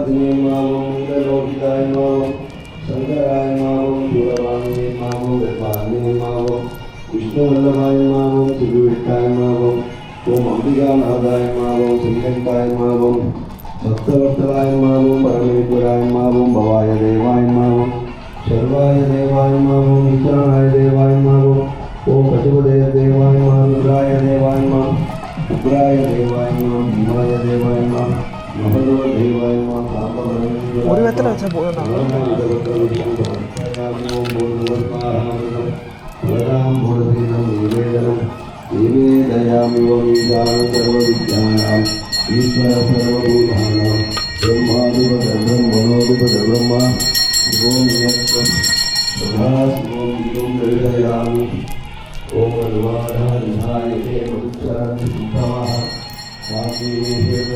सर्वाधिने मावं इंद्रलोकिताय मावं शंकराय मावं दूरवाणीये मावं ब्रह्माण्ये मावं विष्णुवल्लभाय मावं सुविष्टाय मावं ओम अंबिकानाथाय मावं श्रीकंठाय मावं भक्तवत्सलाय मावं परमेश्वराय मावं भवाय देवाय मावं सर्वाय देवाय मावं ईशानाय देवाय मावं ओम पशुपदय देवाय मावं रुद्राय देवाय मावं उग्राय देवाय मावं भीमाय देवाय मावं महदो देवाय मावं साम्बवरं ஒரு வெத்தலை வச்சா போதும் निवेदयामि वमीशानं सर्वविद्यानाम् ईश्वर सर्वभूतानां ब्रह्मादिपदं मनोदिपदब्रह्मा शिवों यत्त्वं सदा शिवों विदुं निर्दयामि ॐ अनुवादाय ते मनुष्यान् सुखमाः स्वामीहेन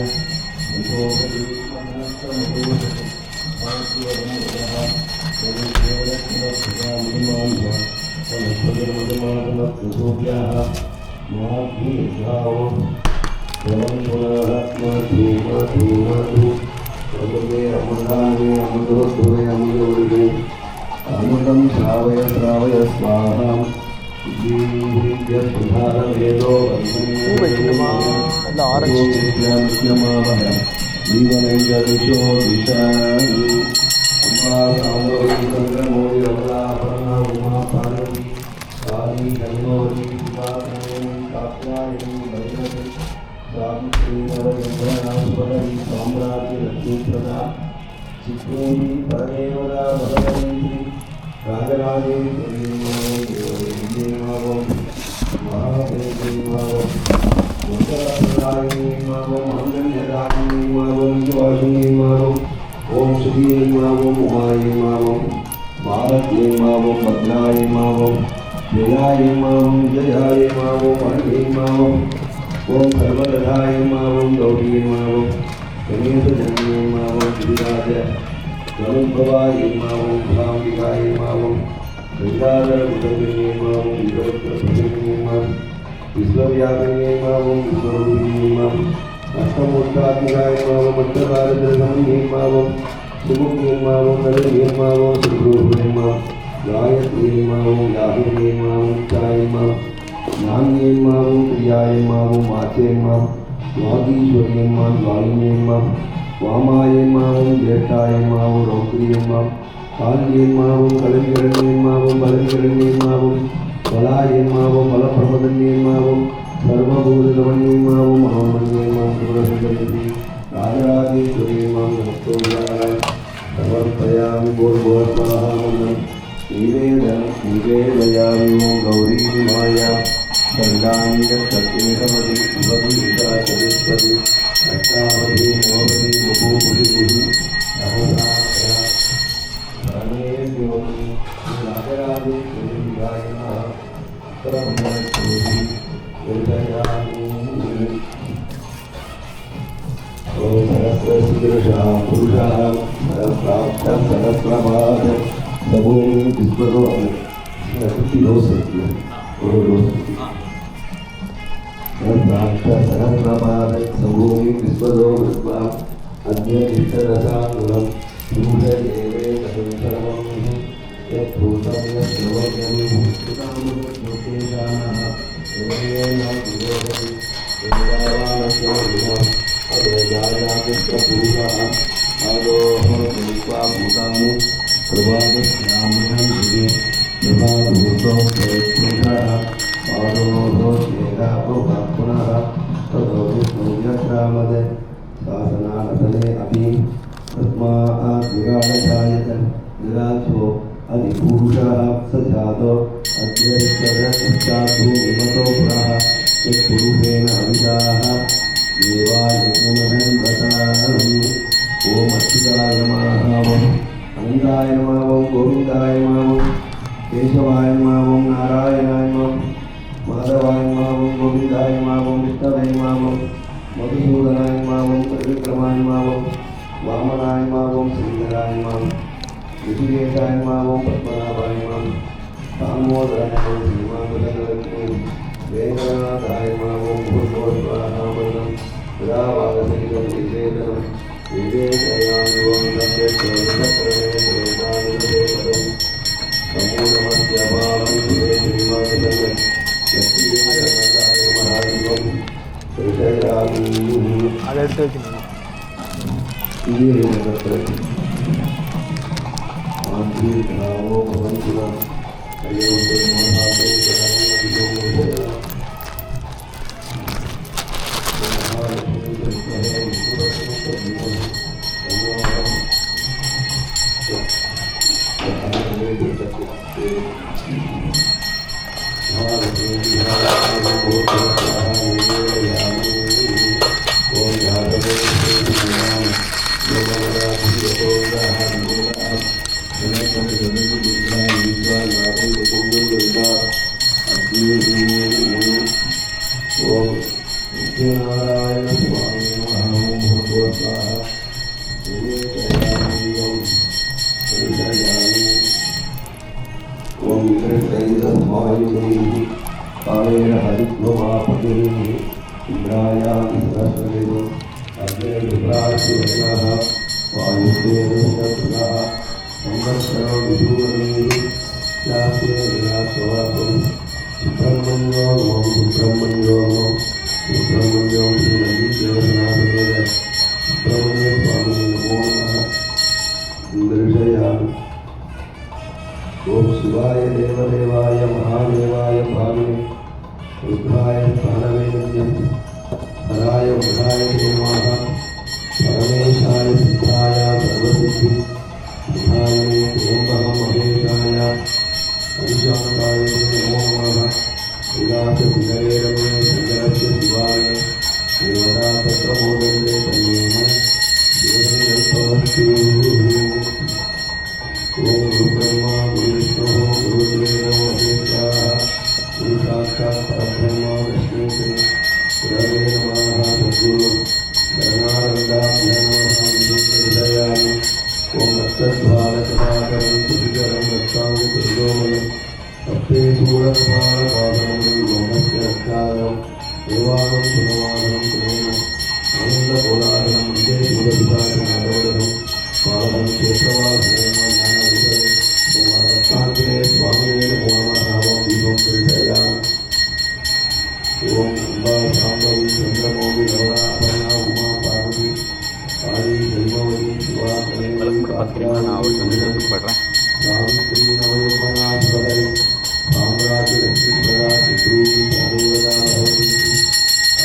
अमृतं श्रावय श्रावय स्वाहा वेदो जीवनेन्द्रदिशो दिशामि अम्बा साम्बरी चन्द्रमौळि रमणापर्णा उमा पार्वती काली कन्नौरी शिवाकर्णी कात्यायनी भैरवी सावित्री नरचन्द्रनास्वरी साम्राज्य लक्ष्मीप्रदा चित्रोरी परमेवरा भगवती राजराजेश्वरी मावं महादेवी मावं मंगलदायिनी मावं मंगलदायिनी मावं विश्वासिनी मावं ओम श्री मावं उमायै मावं भारत्यै मावं भद्रायै मावं जयायै मावं जयायै मावं अण्यै मावं ओम सर्वदाय मावं गौरी मावं गणेशजन्यै मावं गिरिराज गणोद्भवायै मावं भ्राम्बिकायै मावं गंगाधरविदग्नियै मावं विदग्धप्रतिग्नियै मावं विश्वव्यापिन्यै मावं विश्वरूपिण्यै मावं अष्टमूर्तात्मिकाय मावं अष्टकालजलगमन्यै मावं सुमुख्यै मावं नलिन्यै मावं सुरूपिण्यै मावं गायत्र्यै मावं याहिन्यै मावं चायै मावं ज्ञान्यै मावं क्रियायै मावं वाच्यै मावं वागीश्वर्यै मावं वाणिन्यै मावं वामायै मावं ज्येष्ठायै मावं रौद्र्यै मावं काल्यै मावं कलविकरण्यै मावं बलविकरण्यै मावं बलायै मावं बलप्रमदन्यै मावं सर्वभूतगमन्यै मावं मनोन्मन्यै मावं सुरसुन्दरी राजराजेश्वर्यै मावं नमस्तोजाय समर्पयामि भूर्भुवस्वाहामन्त्रं निवेदयामि ओं गौरी माया दण्डानि सत्येकमति शिवति ईशा चतुष्पति अष्टावधि नववधि बहुपुषिभिः सहस्राक्षरा शरणेभ्योऽपि राजराजेश्वरीयाय नमः परमस्तुति निर्दयामि ॐ सरस्वतीदृशः पुरुषः सरप्राप्तः सरप्रभात सबूमि विश्वतो सरप्राप्तः सबूमि विश्वतो विश्वा अद्य इष्टरसानुगं पुरुषदेवे सर्वं यद्भूतं यद्भवत्यं भूतामुपयोगेशानः सर्वेण विरोधति वृन्दावानस्योरुमः अभयजायापुत्रपुरुषः आदोः दृष्ट्वा भूतानि प्रभातस्नामनं दिवे प्रभाभूतो पुरुषः आदोः चेदापुः पुनः ततो विष्णुव्यक्रामदे शासनानसने अपि तस्मात् विराडछायत विराजो अधिपुरुषः स जातो अद्यैश्वर्यपश्चात्तु विमतो पुरः यत्पुरुषेण अविदाः देवायज्ञमहन्वताम् ॐ अच्युताय नमः अनन्ताय नमः गोविन्दाय नमः केशवाय नमः नारायणाय नमः माधवाय नमः गोविन्दाय नमः विष्णवे नमः मधुसूदनाय नमः त्रिविक्रमाय नमः वामनाय नमः श्रीधराय नमः ऋषिकेशाय नमः पद्मनाभाय नमः दामोदराय नमः श्रीमाधवलक्ष्मी वेंकटनाथाय नमः भूर्भुवस्वाहामृतं विरावागसहितं विशेषणं विवेकयामि அதை எடுத்து வச்சுக்கணும். ओम शिवाय देवदेवाय महादेवाय भाविने रुद्राय स्थानवे नमः हराय वराय नमः परमेशाय सिद्धाय सर्वसिद्धि विधायिने ओम महेशाय हरिशांताय नमो नमः विलास विनये रमे शंकरस्य शिवाय देवता तत्रमोदन्ते तन्मेन देवदेवस्तु ओम ब्रह्मा विष्णु गुरुदेवो महेश्वरः गुरु साक्षात् परब्रह्म विष्णु गुरवे नमः सद्गुरु शरणानन्दाभ्यां नमः हृदयामि ओम तद्वारकदाकरं तुभिकरं रक्षामि तुर्योमयं सत्ते सूरकपालपादं लोमस्य रक्षारं देवानं सुनवानं कुमेनं आनन्दकोलाहलं वन्दे सूरपिताकनादवदनं पादं क्षेत्रवासनं शांति स्वामी नमो नमः दीपं दर्शयामि ओम अम्बा शांभवी चंद्रमौली नवरापन्ना उमा पार्वती काली दैववती शिवा सावित्री नवयौवना सदय साम्राज्य लक्ष्मी सदा शत्रुघ्न सदैवदा भवति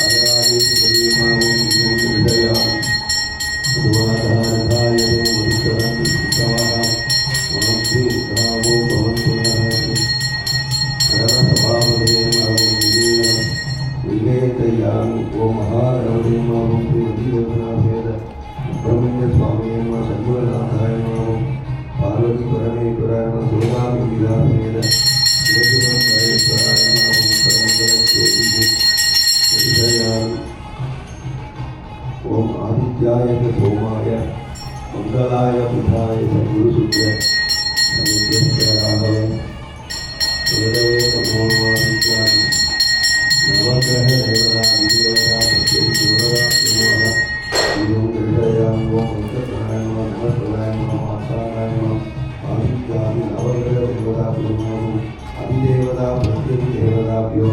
आदरादि श्रीमावं दीपं दर्शयामि सर्वाधारकाय मनुष्यरं विष्णवः मनस्वी रामो भवन्तुनः शरणसभावदे मावं विवेकयामि ओ महागणपते मावं श्रीदेवनाथेद सुब्रह्मण्य स्वामी नमः सद्गुरुनाथाय मावं पार्वती परमेश्वराय नमः दुर्गामि विलासेद ज्योतिरं महेश्वराय मावं सर्वमङ्गलज्योतिः ओम आदित्याय सोमाय मंगलाय बुधाय गुरुशुक्र नैवेद्य राघवे वेदवे नमो नमः नवग्रह देवता विदेवता प्रत्येकदेवता नमः ओम हृदयां ओम वेंकटराय नमः नमस्काराय नमः आसाराय नमः आदित्याय नवग्रह देवता नमः अधिदेवता प्रत्येकदेवताभ्यो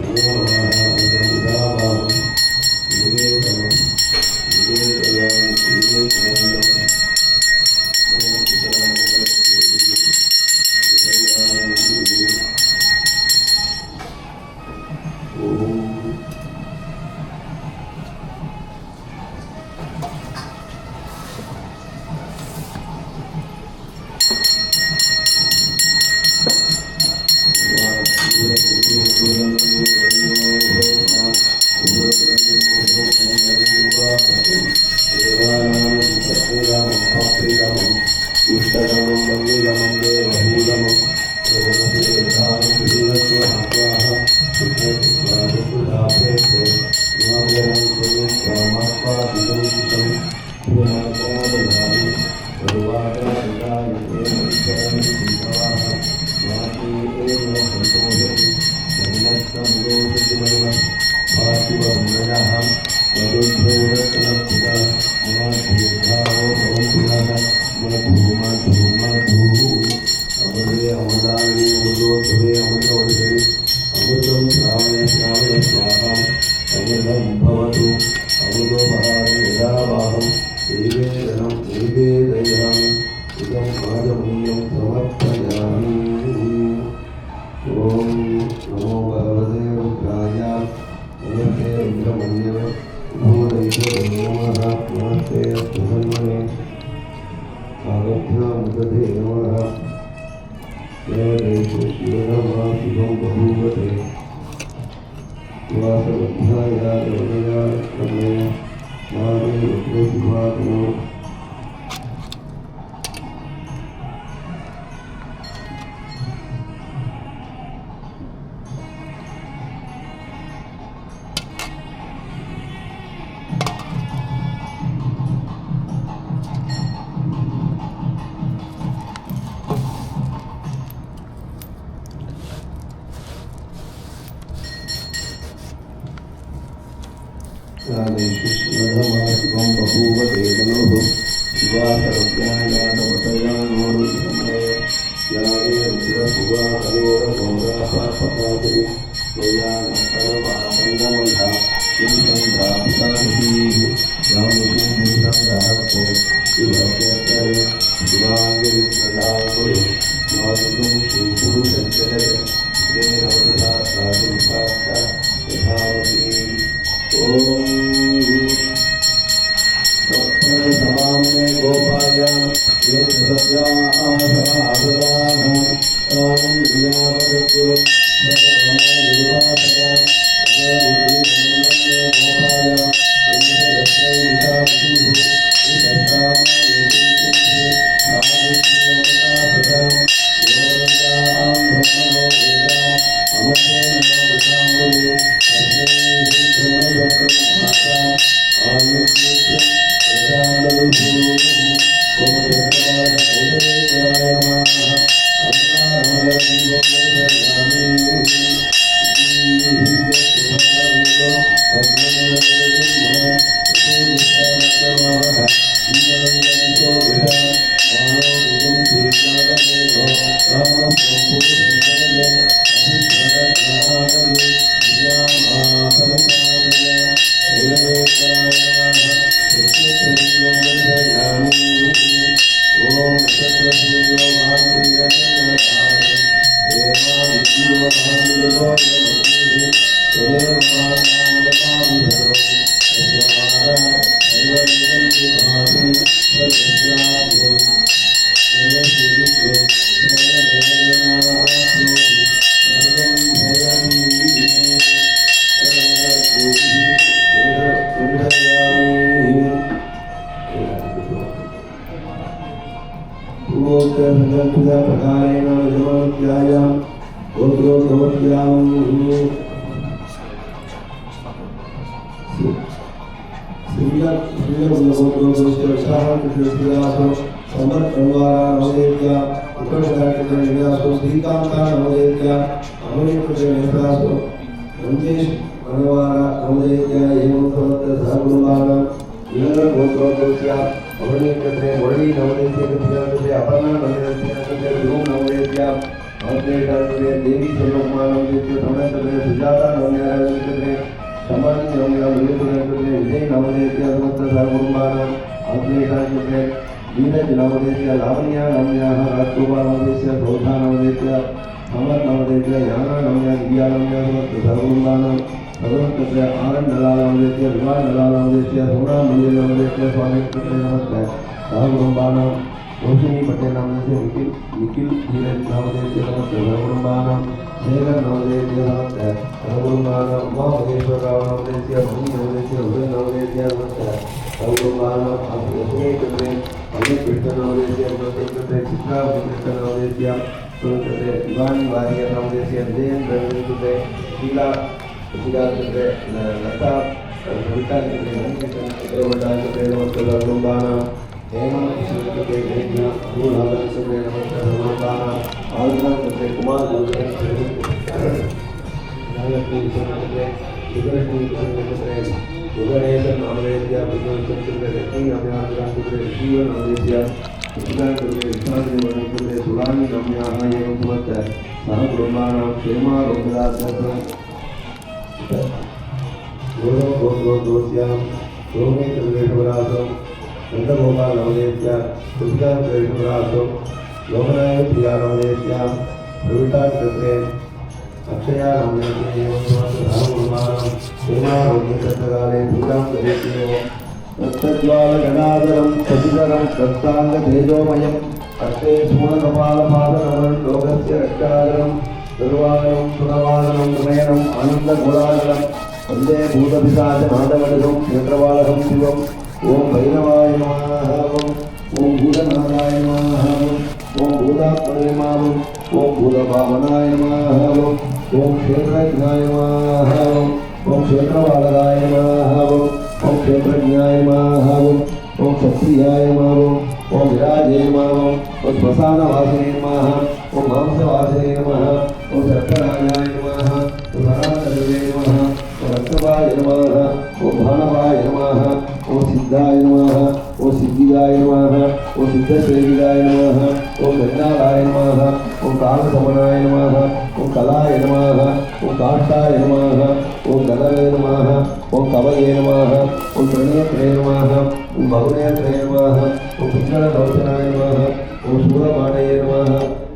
नमो नमः बुधाभावं Thank you. वाजमूल्यं समर्पयामि। ओम नमो भगवते रुद्राय नमस्ते रुद्रमन्ये नमोदैत्याय नमः नमस्ते प्रसन्नने आगभ्यामुदधे नमः देवदेशो शिवनमः शिवं बभूवते वासवध्याय देवया नमे नामे रुद्रशिवात्मो शिवं बभूवते मनोः शिवासरज्ञायातवतयानोरुसमये यावे रुद्रसुवाहरोरघोरापापकादि त्वयानपरमासङ्गमधा किं सन्धापितामतीः यामुकुन्दसङ्गहस्ते शिवभक्त्यै शिवाङ्गिरिप्रदाकुरु मातुं श्रीपुरुषञ्चरते श्रीरवददात्तादिमुखाख्या यथावती ओम सप्तमसाम्ने गोपायां ये सत्यासनासनाः तां विनावदतु सर्वमायुवासया अजयमुद्रिमन्ये गोपाया इन्द्रयत्रैवितावतुः इदस्तामयेतिकुंसे आदित्यमदासतां योरन्तां ब्रह्मणोपेताम् अमर्तेन वृषाम्बुले लोहनाय प्रियानवदेश्यां प्रविष्टाकृते अक्षया नाम्नेमानं हेमारोग्यकाले पूजां करिष्ये रक्तज्वालगणाधरं शशिधरं रक्ताङ्गतेजोमयं हस्ते सूर्णकपालपादकमलं लोकस्य रक्षाधरं दुर्वाणं सुरवादनं नयनम् आनन्दगुणाधरं वन्दे भूतपिशाचनादवडुं क्षेत्रवालकं शिवम् ओं भैरवाय नमः ओं भूतनाथाय नमः ओं भूतात्मने नमः ओं भूतभावनाय नमः ओं क्षेत्रज्ञाय नमः ओं क्षेत्रपालकाय नमः ओं क्षेत्रज्ञाय नमः ओं क्षत्रियाय नमः ओं विराजे नमः ओं श्मशानवासिने नमः ओं मांसवासिने नमः ओं सर्पराजाय नमः ओं धरातरवे नमः ओं रक्तपाय नमः ओं भानवाय नमः ओं सिद्धाय नमः ओं सिद्धिदाय नमः ओं सिद्धसेविदाय नमः ओं गंगालाय नमः ओं कालसमनाय नमः ओं कलाय नमः ओं काष्ठाय नमः ओं गणवे नमः ओं कवये नमः ओं त्रिनेत्रे नमः ओं बहुनेत्रे नमः ओं पिङ्गललोचनाय नमः ओं शूलपाणये नमः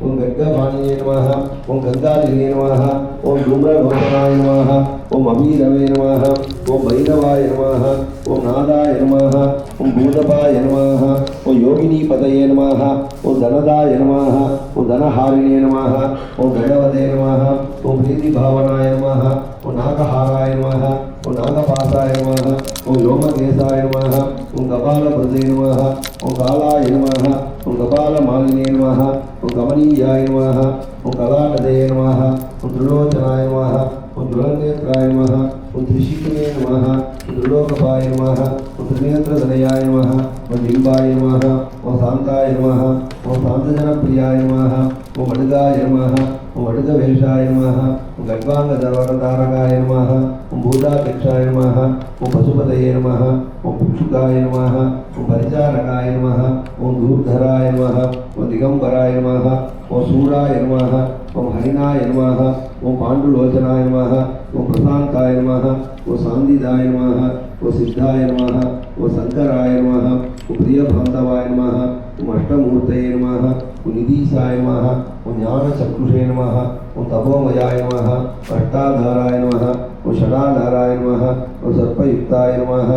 ओं गड्गपाणये नमः ओं गङ्गालिने नमः ओं धूम्रलोचनाय नमः ओं अभीरवे नमः ओं भैरवाय नमः ओं नादाय नमः ओं भूतपाय नमः ओं योगिनीपतये नमः ओं धनदाय नमः ओं धनहारिणे नमः ओं गणवते नमः ओं प्रीतिभावनाय नमः ओं नागहाराय नमः ओं नागपासाय नमः ओं व्योमकेशाय नमः ओं कपालप्रदे नमः ओं कालाय नमः ओं कपालमालिने नमः ओं कमनीयाय नमः ओं कलानदे नमः ओं त्रिलोचनाय नमः ओं दुरनेत्राय नमः ओं त्रिशिखिने नमः ओं त्रिलोकपाय नमः ओं त्रिनेत्रधनयाय नमः ओं बिम्बाय नमः ओं शान्ताय नमः ओं शान्तजनप्रियाय नमः ओं वडुगाय नमः ओं वडुगवेषाय नमः ओं गड्वाङ्गधरतारकाय नमः ओं भूताध्यक्षाय नमः ओं पशुपतये नमः ओं भिक्षुकाय नमः ओं परिचारकाय नमः ओं धूर्धराय नमः ओं दिगंबराय नमः ओं शूराय नमः ओं हरिणाय नमः ओं पाण्डुलोचनाय नमः ओं प्रशान्ताय नमः ओं शान्तिदाय नमः ओं सिद्धाय नमः ओं शंकराय नमः ओं प्रियबान्धवाय नमः ओं अष्टमूर्तये नमः ओं निधीशाय नमः ओं ज्ञानचक्षुषे नमः ओं तपोमयाय नमः अष्टाधाराय नमः ओं षडाधाराय नमः ओं सर्पयुक्ताय नमः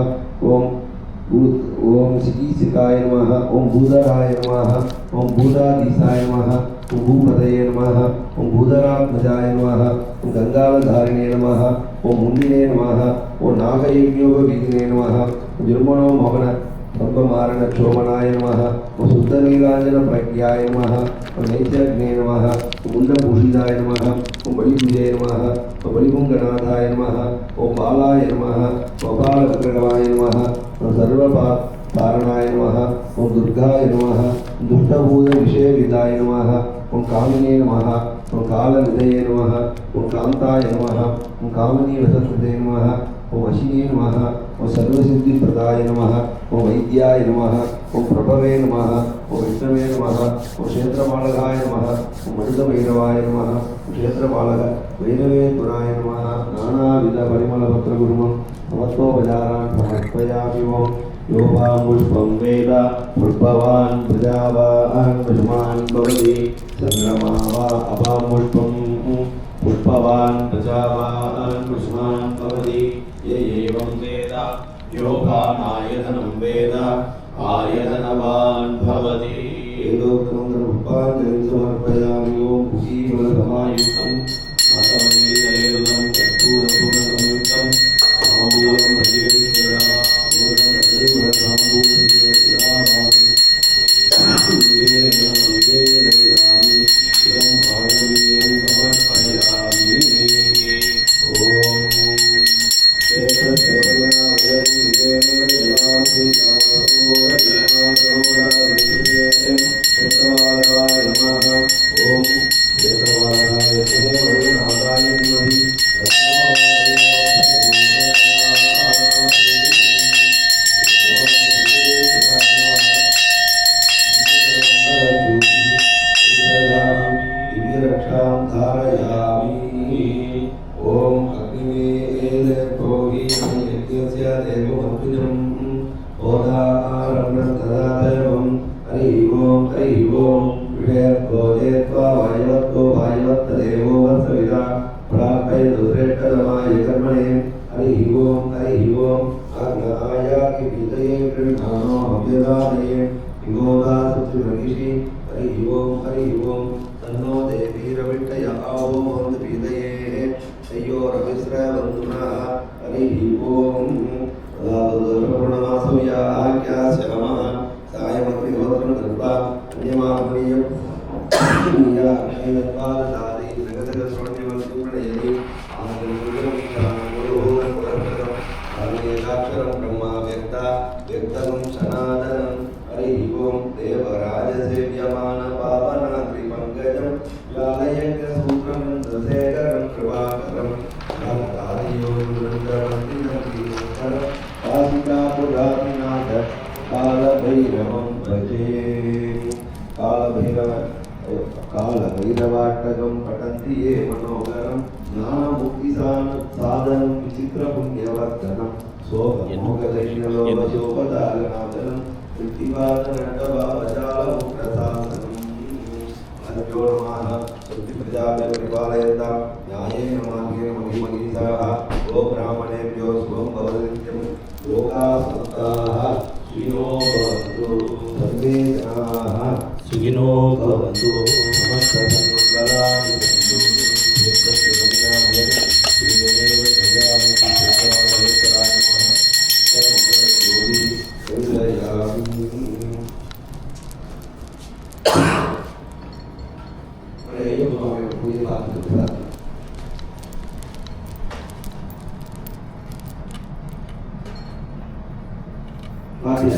ओं सिकीसिकाय नमः ओं भूधराय नमः ओं भूताधीशाय नमः ओं भूपतये नमः ओं भूधरात्मजाय नमः ओं गंगालधारिणे नमः ओं मुन्निने नमः ओं नागयज्ञोपवीदिने नमः ओं जुर्मणो मोहन ब्रह्ममारणक्षोमणाय नमः ओं शुद्धनीलाञ्जनप्रज्ञाय नमः ओं नैत्यग्ने नमः ओं मुण्डभूषिताय नमः ओं बलिभुजे नमः ओं बलिपुङ्गनाथाय नमः ओं बालाय नमः ओं बालविक्रमाय नमः ओं सर्वपारणाय नमः ओं दुर्गाय नमः दुष्टभूतविषयविदाय नमः ओं कामिने नमः ओं कालनिधये नमः ओं कान्ताय नमः ओं कामिनीवसकृते नमः ओं वशिने नमः ओं सर्वसिद्धिप्रदाय नमः ओं वैद्याय नमः ओं प्रभवे नमः ओं विष्णवे नमः ओं क्षेत्रपालकाय नमः ओं मरुदभैरवाय नमः ओं क्षेत्रपालक वैरवेश्वराय नमः नानाविधपरिमलपत्रगुरुमं समस्तोपचारान् समर्पयामि ओं यो वा पुष्पं वेद पुष्पवान् प्रजावान् पशुमान् भवति चन्द्रमा वा अपां पुष्पं पुष्पवान् प्रजावान् पशुमान् भवति य एवं वेद योगानायतनं वेद आयतनवान् भवति एतोक्तं पुष्पाञ्जलिं समर्पयामि ओं कुशीफलसमायुक्तम् आसमन्वितलेदुलं कर्पूरपूर्णसंयुक्तम् आमूलं प्रचोदये विगोदा सत्युरगिषि हरि ओम तन्नो देवीरविट्टय आवो पीतये अय्योरविस्रवन्तुना हरि ओम पूर्णमासव्याख्यास्यामः सायमग्निहोत्रं कृत्वा अन्यमामणीयं नीयाक्षयत्वादादि जगदगश्रोण्यवस्तुप्रणयति आनन्दं ब्रह्मा व्यक्तं सनातनं हरि ओम देवराजसेव्यमान पावनाद्रिपङ्कजं व्यालयज्ञसूत्रं दशेखरं कृपाकरं काशिकापुरादिनाथ कालभैरवं भजे कालभैरवाष्टकं पठन्ति ये मनोहरं ज्ञानमुक्तिसाधनं विचित्रपुण्यवर्धनं शोकमोहदैन्यलोकशोभदागनादनं कृत्तिपादनटभावजालमुक्तसाधनं अद्यो नमः प्रजापतिपालयतां न्यायेन मार्गेण महिमगीताः गो ब्राह्मणेभ्यो शुभं भवदित्यं लोकाः सन्ताः सुखिनो भवन्तु सर्वे जनाः सुखिनो भवन्तु समस्तसन्मङ्गलानि सन्तु यत्तस्य श्रीदेव जयामि श्रीकृष्णाय नमः सर्वमङ्गलजोति सर्वयामि ये भगवान पूरी बात करता है बाकी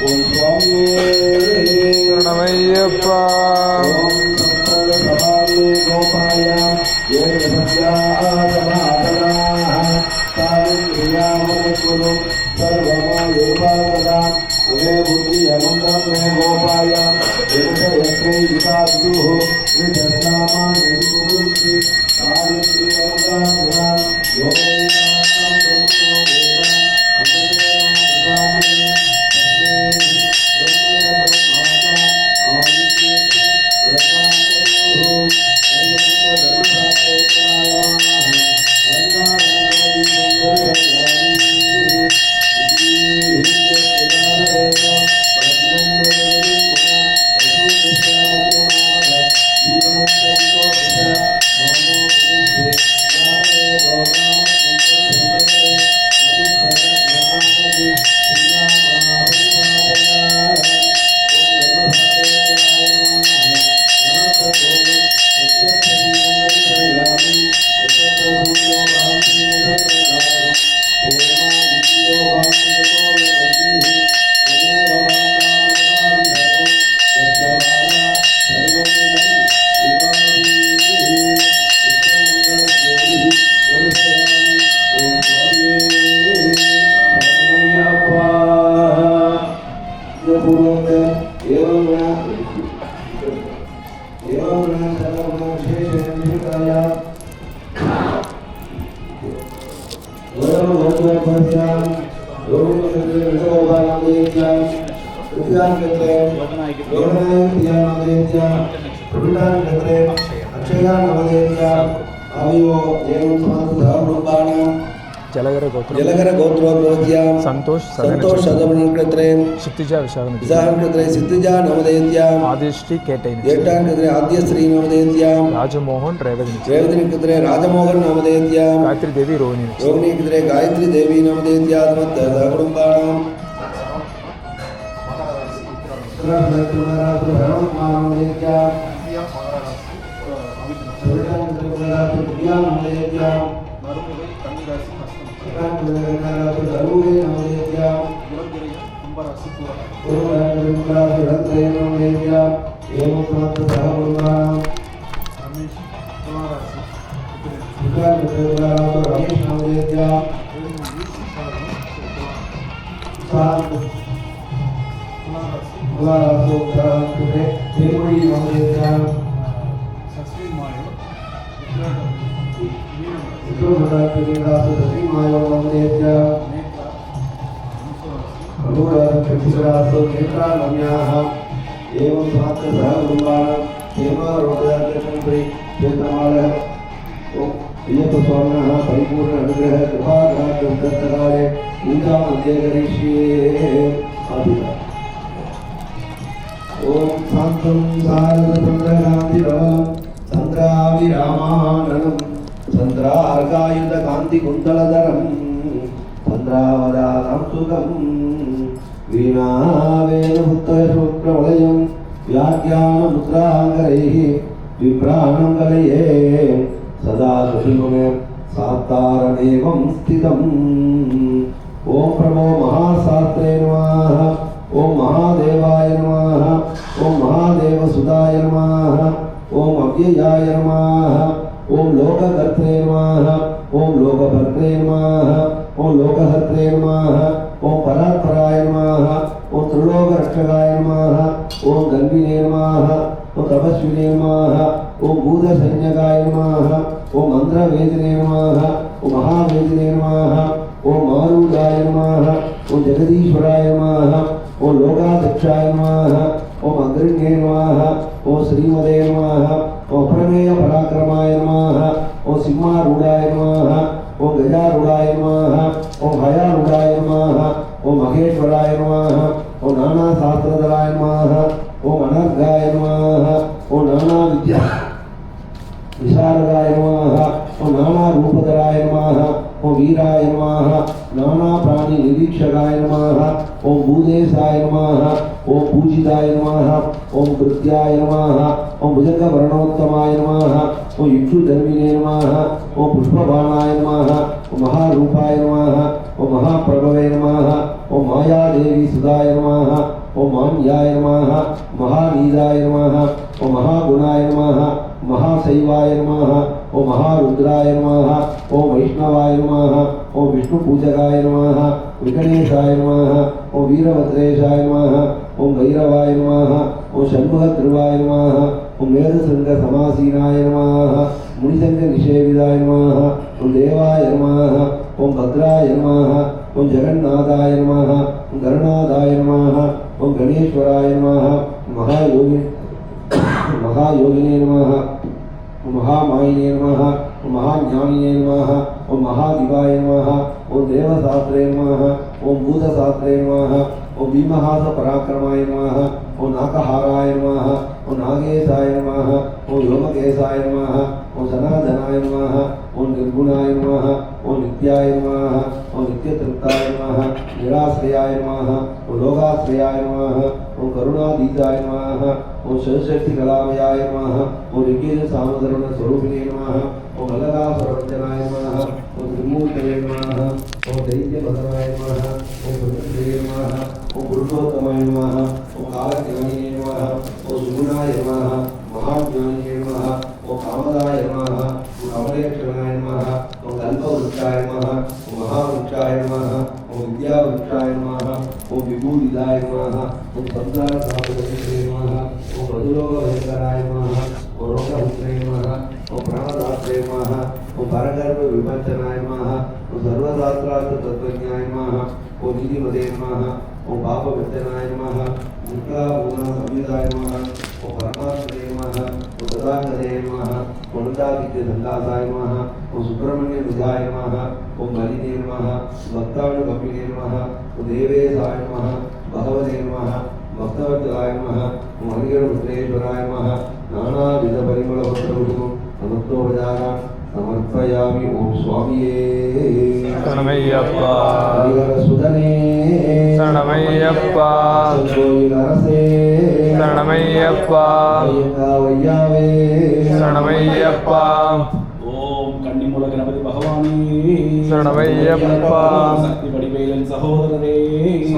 ओम शरणमय्यप्पा ओम संकल्पसभाले गोपाय ये सत्यासनातनाः कालिन्द्रियामनुकुरु सर्वमयोपासदा अमे बुद्धियमन्तं मे गोपाय विषयत्रैविकाद्युः विदस्नामानिकुरुषि कालिन्द्रियमन्तं योगैनां ब्रह्मो वेदा अमृतेन जलगर गोत्र जलकर गोत्रोद्भवत्यां संतोष सदमनकृत्रे क्षितिजा विशाखं कृत्रे सिद्धिजा नवदयत्यां आदिश्री केटैन एटां कृत्रे आद्यश्री नवदयत्यां राजमोहन रेवती रेवती कृत्रे राजमोहन नवदयत्यां गायत्री देवी रोहिणी रोहिणी कृत्रे गायत्री देवी नवदयत्यां कुटुंबानां परिपूर्ण अनुग्रह कृपाग्राहे पूजा मध्य करिष्ये। ओम शांतं शारदचन्द्रकान्तिरमलं चन्द्राविरामाननं चन्द्रार्कायुधकान्तिकुन्तलधरं चन्द्रावदानं सुखं वीणावेणुत्तशुक्रवलयं व्याख्यानमुद्राङ्गैः विभ्राणं कलये सदा सुशिवमे सातारमेवं स्थितम्। ओम प्रभो महाशास्त्रे नमः। ओम महादेवाय नमः। ओम महादेवसुताय नमः। ओम अव्ययाय नमः। ओम लोककर्त्रे नमः। ओम लोकभर्त्रे नमः। ओम लोकहर्त्रे नमः। ओम परात्पराय नमः। ओम त्रिलोकरक्षकाय नमः। ओम गंभिने नमः। ओम तपस्विने नमः। ओम भूतसंज्ञकाय नमः। ओम मंत्रवेदिने नमः। ओम महावेदिने नमः। ओम मारूढाय नमः। ओम जगदीश्वराय नमः। ओम लोकाध्यक्षाय नमः। ओम अग्रण्ये नमः। ओम श्रीमदे नमः। ओम प्रमेय पराक्रमाय नमः। ओम सिंहारूढाय नमः। ओम गजारूढाय नमः। ओम हयारूढाय नमः। ओम महेश्वराय नमः। ओम नाना शास्त्रधराय नमः। ओम अनर्घाय नमः। ओम नाना विद्या विशारदाय नमः। ओम नाना रूपधराय नमः। ओम वीराय नमः। नाना प्राणी निरीक्षकाय नमः। ओम भूदेशाय नमः। ओम पूजिताय नमः। ओम कृत्याय नमः। ओम भुजगवर्णोत्तमाय नमः। ओम इक्षुधर्मिणे नमः। ओम पुष्पबाणाय नमः। ओम महारूपाय नमः। ओम महाप्रभवे नमः। ओम मायादेवी सुधाय नमः। ओम मान्याय नमः। महानीदाय नमः। ओम महागुणाय नमः। महाशैवाय नमः। ओम महारुद्राय नमः। ओम वैष्णवाय नमः। ओम विष्णुपूजकाय नमः। विघ्नेशाय नमः। ओम वीरभद्रेशाय नमः। ओम भैरवाय नमः। ओम षण्मुखध्रुवाय नमः। ओम मेरुसङ्गसमासीनाय नमः। मुनिसङ्गनिषेविदाय नमः। ओम देवाय नमः। ओम भद्राय नमः। ओम जगन्नाथाय नमः। ओम गणनाथाय नमः। ओम गणेश्वराय नमः। महायोगिने नमः। ओम महामायिने नमः। ओम महाज्ञानिने नमः। ओम महादिवाय नमः। ओम देवशास्त्रे नमः। ओम भूतशास्त्रे नमः। ओम भीमहास पराक्रमाय नमः। ओम नाकहाराय नमः। ओम नागेशाय नमः। ओम योमकेशाय नमः। ओम सनातनाय नमः। ओम निर्गुणाय नमः। ओम नित्याय नमः। ओम नित्यतृप्ताय नमः। निराश्रयाय नमः। ओम लोकाश्रयाय नमः। ओम करुणातीताय नमः। ओम शिवशक्तिकलामयाय नमः। ओम ऋग्वेद सामधर्म स्वरूपिणे नमः। ओम अलगासुरवञ्चनाय नमः। ओम त्रिमूर्तये नमः। ओम दैत्यभद्राय नमः। ओम पुरुषदेवे नमः। ओम पुरुषोत्तमाय नमः। ओम कालज्ञानिने नमः। ओम सुगुणाय नमः। महाज्ञानिने नमः। ओम कामदाय नमः। ओम कमलेक्षणाय नमः। ओम कल्पवृक्षाय नमः। ओम महावृक्षाय नमः। ओम विद्यावृक्षाय नमः। ओम विभूतिदाय नमः। ओम संसारसागरपते नमः। ओम मधुलोकभयंकराय नमः। ओम रोगहस्ते नमः। ओम प्राणदात्रे नमः। ओम परगर्भ विमोचनाय नमः। ओम सर्वशास्त्रार्थ तत्त्वज्ञाय नमः। ओम नीतिमते नमः। ओम पापविमोचनाय नमः। मुक्ताभूना संविदाय नमः। ओम परमात्मने नमः। ओम वक्त्रांगदे नमः वरुणादित्य संदासाय नमः ओम सुब्रह्मण्य ध्वजाय नमः ओम हरिने नमः भक्तानुकपिने नमः ओम देवेशाय नमः भगवते नमः भक्तवत्सलाय नमः ओम हरिहरपुत्रेश्वराय नमः नानाविधपरिमलपत्रभुजं समस्तोपचारान् समर्पयामि ओम स्वामिये शरणमय्यप्पा हरिहरसुधने शरणमय्यप्पा संगोविलरसे शरणमय्यप्पा वैयावे शरणमय्यप्पा ओम कन्निमूल गणपति भगवानी शरणमय्यप्पा शक्ति वडिवेलन सहोदररे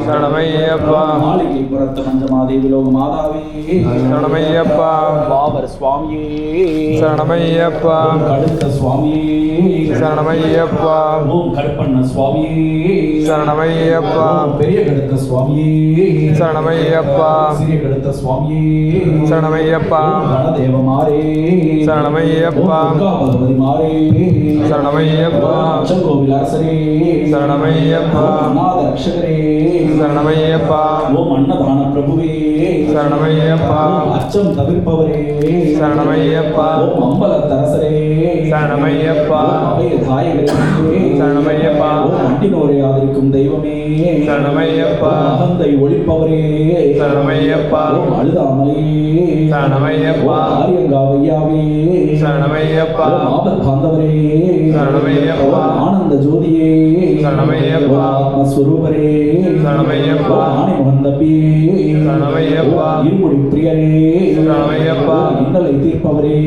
शरणमय्यप्पा मालिकी पुरत्त पंचमादेवी लोक मातावी शरणमय्यप्पा बाबर स्वामिये शरणमय्यप्पा कड़ुत्त स्वामिये शरणमय्यप्पा ओम कड़पन्न स्वामिये शरणमय्यप्पा பெரிய கடுத்த சுவாமியே शरणमय्यप्पा சிறிய கடுத்த சுவாமியே शरणमय्यप्पा கணதேவ மாரே शरणमय्यप्पा பகவதி மாரே शरणमय्यप्पा சங்கோவிலாசரே शरणमय्यप्पा நாத ரக்ஷகரே शरणमय्यप्पा ஓம் அன்னதான பிரபுவே शरणमय्यप्पा அச்சம் தவிர்ப்பவரே शरणमय्यप्पा ஓம் அம்பலத்தரசரே शरणमय्यप्पா அபயதாயகரே शरणमय्यप्पா ஓம் அண்டினோரை ஆதரிக்கும் தெய்வமே शरणमय्यप्पा அகந்தை ஒழிப்பவரே शरणमय्यप्पா ஓம் அழுதாமலே शरणमय्यप्पா ஓம் ஆரியங்காவையாவே शरणमय्यप्पा ஓம் ஆபத் பாந்தவரே शरणमय्यप्पा ஓம் ஆனந்த ஜோதியே शरणमय्यप्पा ஓம் ஆத்மஸ்வரூபரே शरणमय्यप्पा ஓம் ஆணிமுகன் தம்பியே शरणमय्यप्पா ஓம் இருமுடி பிரியரே शरणमय्यप्पा ஓம் இன்னலை தீர்ப்பவரே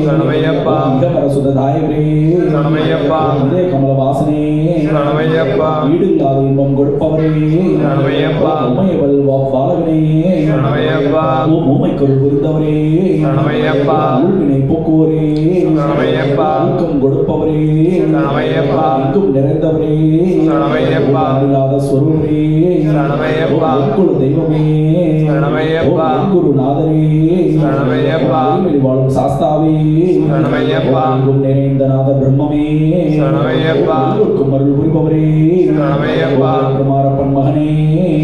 शरणमय्यप्पா இகபர சுததாயகரே शरणमय्यप्पा இதய கமல வாசனே शरणमय्यप्पா வீடில்லாத இன்பம் கொடுப்பவரே शरणमय्यप्पா உமையவள் வாழவனே शरणमय्यप्पா ஓம் ஊமைக்குள் விருந்தவரே शरणमय्यप्पा ஊழ்வினை போக்குவரே शरणमय्यप्पा ஊக்கம் கொடுப்பவரே शरणमय्यप्पा எங்கும் நிறைந்தவரே शरणमय्यप्पा இல்லாத ஸ்வரூபரே शरणमय्यप्पा குரு தெய்வமே शरणमय्यप्पா குருநாதரே शरणमय्यप्पा வாழும் சாஸ்தாவே शरणमय्यप्पா எங்கும் நிறைந்த நாத பிரம்மமே शरणमय्यप्पா எல்லோருக்கும் அருள் புரிபவரே शरणमय्यप्पा குமாரப்பன் மகனே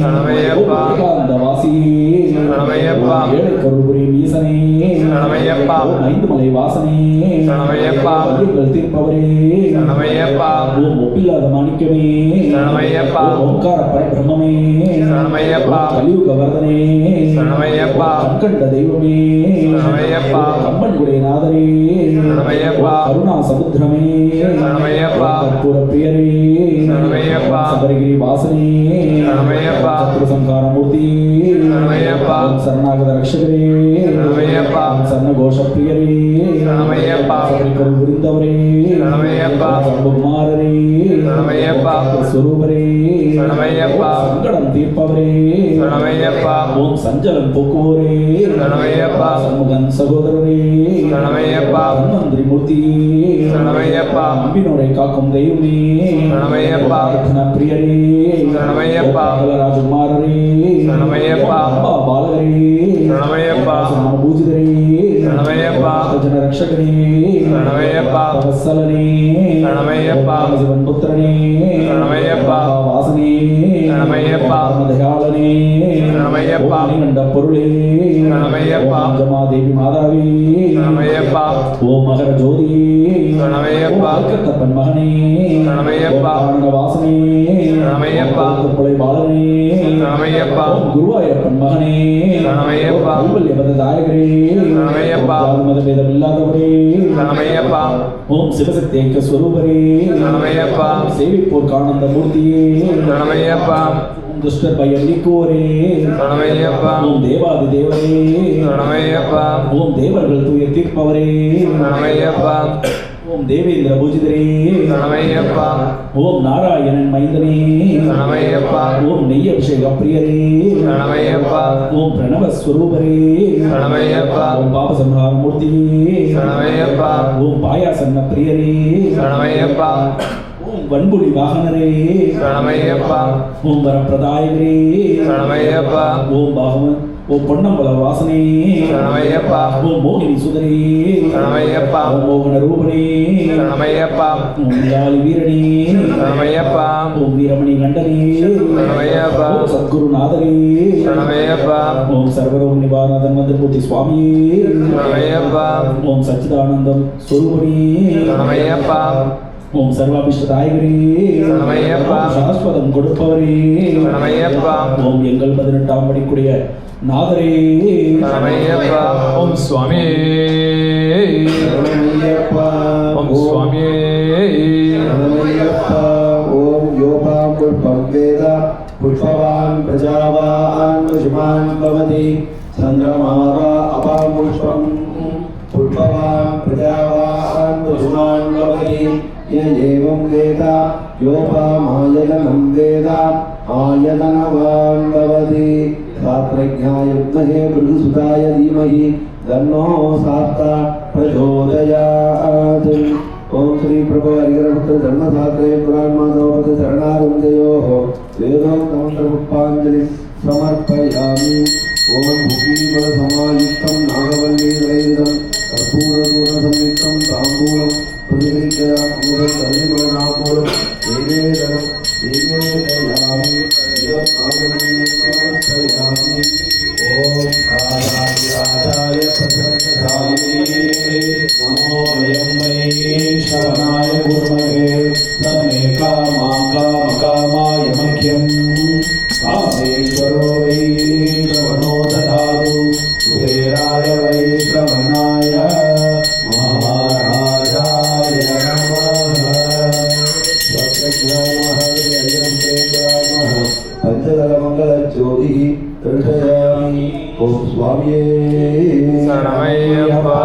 शरणमय्यप्पा ஏகாந்த வாசியே शरणमय्यप्पா ஏழை கருள்புரியும் ஈசனே शरणमय्यप्पा ஐந்து மலை வாசனே शरणमय्यप्पா ஐயங்கள் தீர்ப்பவரே शरणमय्यप्पा ஓம் ஒப்பில்லாத மாணிக்கமே शरणमय्यप्पा ஓம்கார பரபிரம்மே शरणमय्यप्पा கலியுக வர்தனே शरणमय्यप्पा கண்கண்ட தெய்வமே शरणमय्यप्पा கம்பன் குடைய நாதரே शरणमय्यप्पा கருணா சமுத்திரமே शरणमय्यप्पा கற்பூர பிரியரே शरणमय्यप्पा சபரிகிரி வாசனே शरणमय्यप्पा சத்ரு சங்கார மூர்த்தி शरणमय्यप्पा சரணாகத ரக்ஷகரே शरणमय्यप्पा சரண கோஷ பிரியரே शरणमय्यप्पा சபரிக்கருள் புரிந்தவரே शरणमय्यप्पा சர்வகுமாரரே शरणमय्यप्पா ஸ்வரூபரே शरणमय्यप्पா சங்கடம் தீர்ப்பவரே शरणमय्यप्पा ஓம் சஞ்சலம் போக்குவோரே शरणमय्यप्पा சண்முகன் சகோதரரே शरणमय्यप्पा தன்வந்திரி மூர்த்தி शरणमय्यप्पा அம்பினோரை காக்கும் தெய்வமே शरणमय्यप्पा பிரார்த்தன பிரியரே शरणमय्यप्पा ராஜகுமாரரே शरणमय्यप्पा அம்பா பாலகரே शरणमय्यप्पा நாம பூஜிதரே शरणमय्यप्पा ஜன ரக்ஷகனே शरणमय्यप्पा வத்சலனே शरणमय्यप्पा சிவன் புத்திரனே शरणमय्यप्पा வாசனே शरणमय्यप्पा தயாளனே शरणमय्यप्पा கண்ட பொருளே शरणमय्यप्पा தேவி மாதாவே शरणमय्यप्पा ஓம் மகர ஜோதியே शरणमय्यप्पा கத்தப்பன் மகனே शरणमय्यप्पा ஆனந்த வாசனே शरणमय्यप्पा புலை பாலனே शरणमय्यप्पா ஓம் குருவாயூரப்பன் மகனே शरणमय्यप्पா தாயகரே शरणमय्यप्पா மத பேதம் இல்லாதவரே शरणमय्यप्पा ஓம் சிவசக்தி ஐக்கிய ஸ்வரூபரே शरणमय्यप्पा சேவிப்போர் காணந்த மூர்த்தியே शरणमय्यप्पा ஓம் துஷ்டர் பயம் நீக்குவோரே शरणमय्यप्पा ஓம் தேவாதி தேவரே शरणमय्यप्पा ஓம் தேவர்கள் துயர் தீர்ப்பவரே शरणमय्यप्पा ஓம் தேவேந்திர பூஜிதரே शरणमय्यप्पा ஓம் நாராயணன் மைந்தனே शरणमय्यप्पा ஓம் நெய் அபிஷேக பிரியரே शरणमय्यप्पा ஓம் பிரணவ ஸ்வரூபரே शरणमय्यप्पा ஓம் பாப சம்ஹார மூர்த்தியே शरणमय्यप्पा ஓம் பாயாசன்ன பிரியரே शरणमय्यप्पा ஓம் வன்புலி வாகனரே शरणमय्यप्पा ஓம் வரப்பிரதாயகரே शरणमय्यप्पा ஓம் ஓம் பொன்னம்பல வாசனே சரணமையப்பா. ஓம் மோகினி சுதரே சரணமையப்பா. ஓம் மோகன ரூபனே சரணமையப்பா. ஓம் யாழி வீரனே சரணமையப்பா. ஓம் வீரமணி கண்டனே சரணமையப்பா. ஓம் சத்குருநாதரே சரணமையப்பா. ஓம் சர்வரோக நிவாரண தன்வந்திரமூர்த்தி சுவாமியே சரணமையப்பா. ஓம் சச்சிதானந்தம் ஸ்வரூபனே சரணமையப்பா. ஓம் சர்வாபிஷ்டதாயகரே சரணமையப்பா. ஓம் சாஸ்வதம் கொடுப்பவரே சரணமையப்பா. ஓம் எங்கள் 18ஆம் படிக்குடைய நாதரே சரணமையப்பா. ஓம் சுவாமியே. சரணமையப்பா. ஓம் சுவாமியே. சரணமையப்பா. ஓம் யோகாம் புஷ்பம் வேத புஷ்பவான் பிரஜாவான் புஷ்மான் பவதி சந்திரமாவா அபாம் புஷ்பம் புஷ்பவான் பிரஜாவான் புஷ்மான் பவதி ய ஏவம் வேத யோகாமாயதனம் வேத ஆயதனவான் பவதி சாத்ரஜ்ஞாய வித்மஹே பிருகுசுதாய தீமஹி தன்னோ சாஸ்தா பிரச்சோதயாத். ஓம் ஸ்ரீ பிரபு ஹரிகரபுத்திர தர்மசாஸ்திரே புராண மாதவபத சரணாரவிந்தயோः வேதோக்தமந்திர புஷ்பாஞ்சலி சமர்ப்பயாமி. ஓம் புகீபல சமாயுக்தம் நாகவல்லி திரையுதம் கற்பூரதூர சம்யுக்தம் தாம்பூலம் பிரதிகரிக்கதாம் அமுதம் தன்னிபலநாமூலம் தேவேதனம் தேவேதயாமி இதம் ஆகமீயம் சமர்ப்பயாமி. ஓம் காலாதிராஜாய பிரசன்னசாயினே நமோ வயம்மை ஸ்ரவணாய குர்மஹே தமே காமாய மஹ்யம் காமேஸ்வரோ வை ஸ்ரவணோ ததாது குபேராய வை ஸ்ரவணாய மகாராஜாய நமः. பஞ்சதலமங்கலஜோதி தர்ஷயாமி. ஓம் சுவாமியே சரணமையப்பா.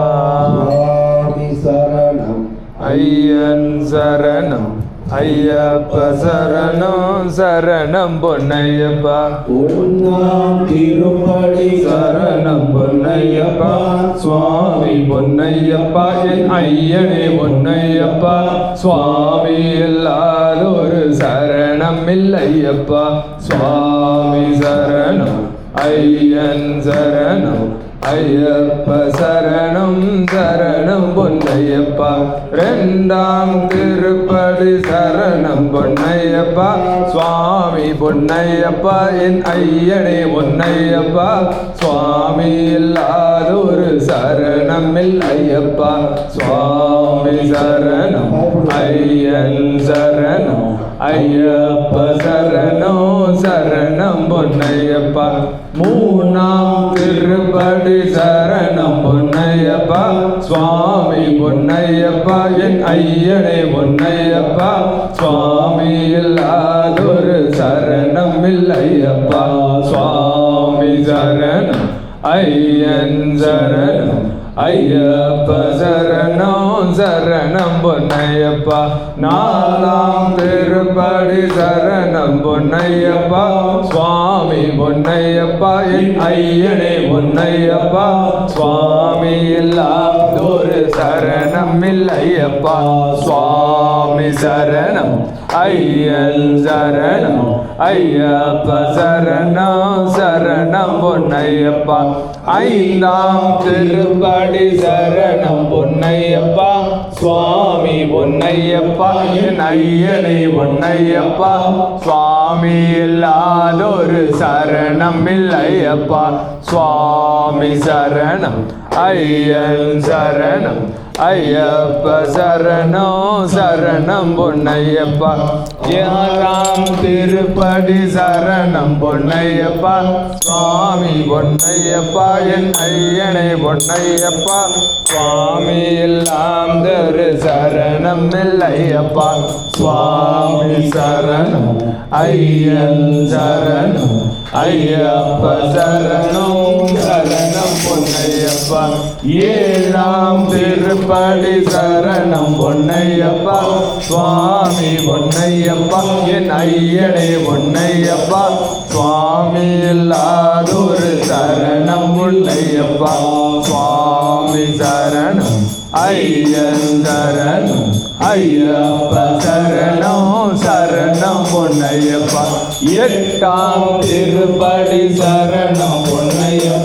சுவாமி சரணம் ஐயன் சரணம். ஐயப்ப சரணம். சரணம் பொன்னையப்பா. ஒன்னாம் திருப்படி சரணம் பொன்னையப்பா. சுவாமி பொன்னையப்பா. என் ஐயனே பொன்னையப்பா. சுவாமி இல்லாதொரு சரணம் இல்லையப்பா. சுவாமி சரணம். ஐயன் சரணம். ஐயப்ப சரணம். சரணம் பொன்னையப்பா. ரெண்டாம் திருப்படி சரணம் பொன்னையப்பா. சுவாமி பொன்னையப்பா. என் ஐயனே பொன்னையப்பா. சுவாமி இல்லாதொரு சரணம் இல்லையப்பா. சுவாமி சரணம். ஐயன் சரணம். ஐயப்ப சரணம். சரணம் பொன்னையப்பா. மூணாம் திருப்படி சரணம் பொன்னையப்பா. சுவாமி பொன்னையப்பா. என் ஐயனே பொன்னையப்பா. சுவாமி இல்லாதொரு சரணம் இல்லையப்பா. சுவாமி சரணம். ஐயன் சரணம். ஐயப்ப சரணம். சரணம் பொன்னையப்பா. நாலாம் திருப்படி சரணம் பொன்னையப்பா. சுவாமி பொன்னையப்பா. என் ஐயனே பொன்னையப்பா. சுவாமி இல்லாதொரு சரணம் இல்லையப்பா. சுவாமி சரணம். ஐயன் சரணம். ஐயப்ப சரணம். சரணம் பொன்னையப்பா. ஐந்தாம் திருப்படி சரணம் பொன்னையப்பா. சுவாமி பொன்னையப்பா. என் ஐயனே பொன்னையப்பா. சுவாமி இல்லாதொரு சரணம் இல்லையப்பா. சுவாமி சரணம். ஐயன் சரணம். ஐயப்ப சரணம். சரணம் பொன்னையப்பா. ஏழாம் திருப்படி சரணம் பொன்னையப்பா. சுவாமி பொன்னையப்பா. என் ஐயனே பொன்னையப்பா. சுவாமி இல்லாதொரு சரணம் இல்லையப்பா. சுவாமி சரணம். ஐயன் சரணம். ஐயப்ப சரணம். சரணம் பொன்னையப்பா. ஏழாம் திருப்படி சரணம் பொன்னையப்பா. சுவாமி பொன்னையப்பா. என் ஐயனே பொன்னையப்பா. சுவாமி இல்லாதொரு சரணம் இல்லையப்பா. சுவாமி சரணம். ஐயன் சரணம். ஐயப்ப சரணம். சரணம் பொன்னையப்பா. எட்டாம் திருப்படி சரணம் பொன்னையப்பா.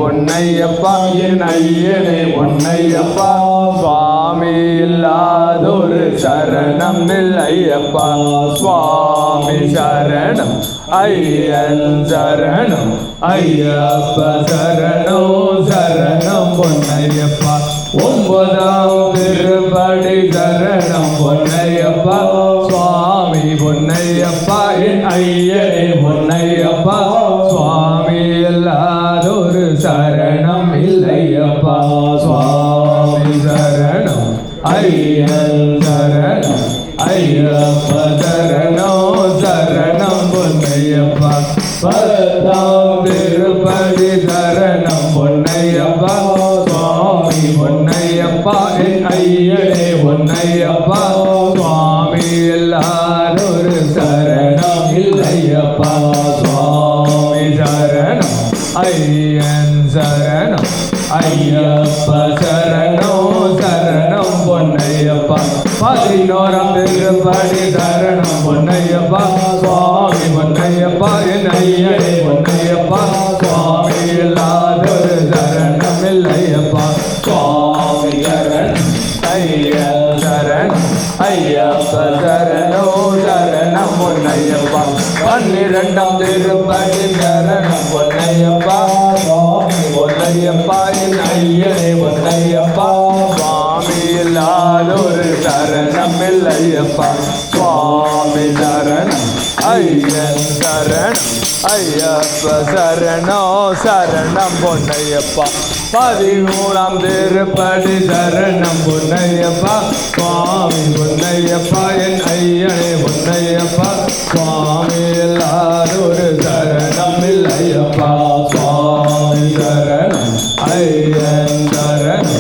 பொன்னையப்பா என் ஐயனே பொன்னையப்பா சுவாமி இல்லாதொரு சரணம் இல்லையப்பா சுவாமி சரணம் ஐயன் சரணம் ஐயப்ப சரணம் சரணம் பொன்னையப்பா ஒன்பதாம் திருப்படி சரணம் பொன்னையப்பா சுவாமி பொன்னையப்பா என் ஐயனே பொன்னையப்பா சுவாமி இல்லாதொரு சரணம் இல்லையப்பா சுவாமி சரணம் ஐயன் சரணம் ஐயப்ப சரணம் சரணம் பொன்னையப்பா பத்தாம் திருப்படி சரணம் பொன்னையப்பா சுவாமி பொன்னையப்பா என் ஐயனே பொன்னையப்பா சுவாமி எல்லாரொரு சரணம் இல்லையப்பா சுவாமி சரணம் ஐயன் சரணம் ஐயப்ப சரணம் சரணம் பொன்னையப்பா பதினோராம் திருப்படி சரணம் பொன்னையப்பா சுவாமி பொன்னையப்பா என் ஐயனே பொன்னையப்பா சுவாமி இல்லாதொரு சரணம் இல்லையப்பா சுவாமி சரணம் ஐயன் சரணம் ஐயப்ப சரணம் சரணம் பொன்னையப்பா பன்னிரண்டாம் திருப்படி சரணம் பொன்னையப்பா சுவாமி பொன்னையப்பா என் ஐயனே பொன்னையப்பா சுவாமி இல்லாதொரு சரணம் இல்லையப்பா சுவாமி சரணம் ஐயன் சரணம் ஐயப்ப சரணம் சரணம் பொன்னையப்பா பதிமூணாம் திருப்படி சரணம் பொன்னையப்பா சுவாமி பொன்னையப்பா என் ஐயனே பொன்னையப்பா சுவாமி இல்லாதொரு சரணம் இல்லையப்பா சுவாமி சரணம் ஐயன் சரணம்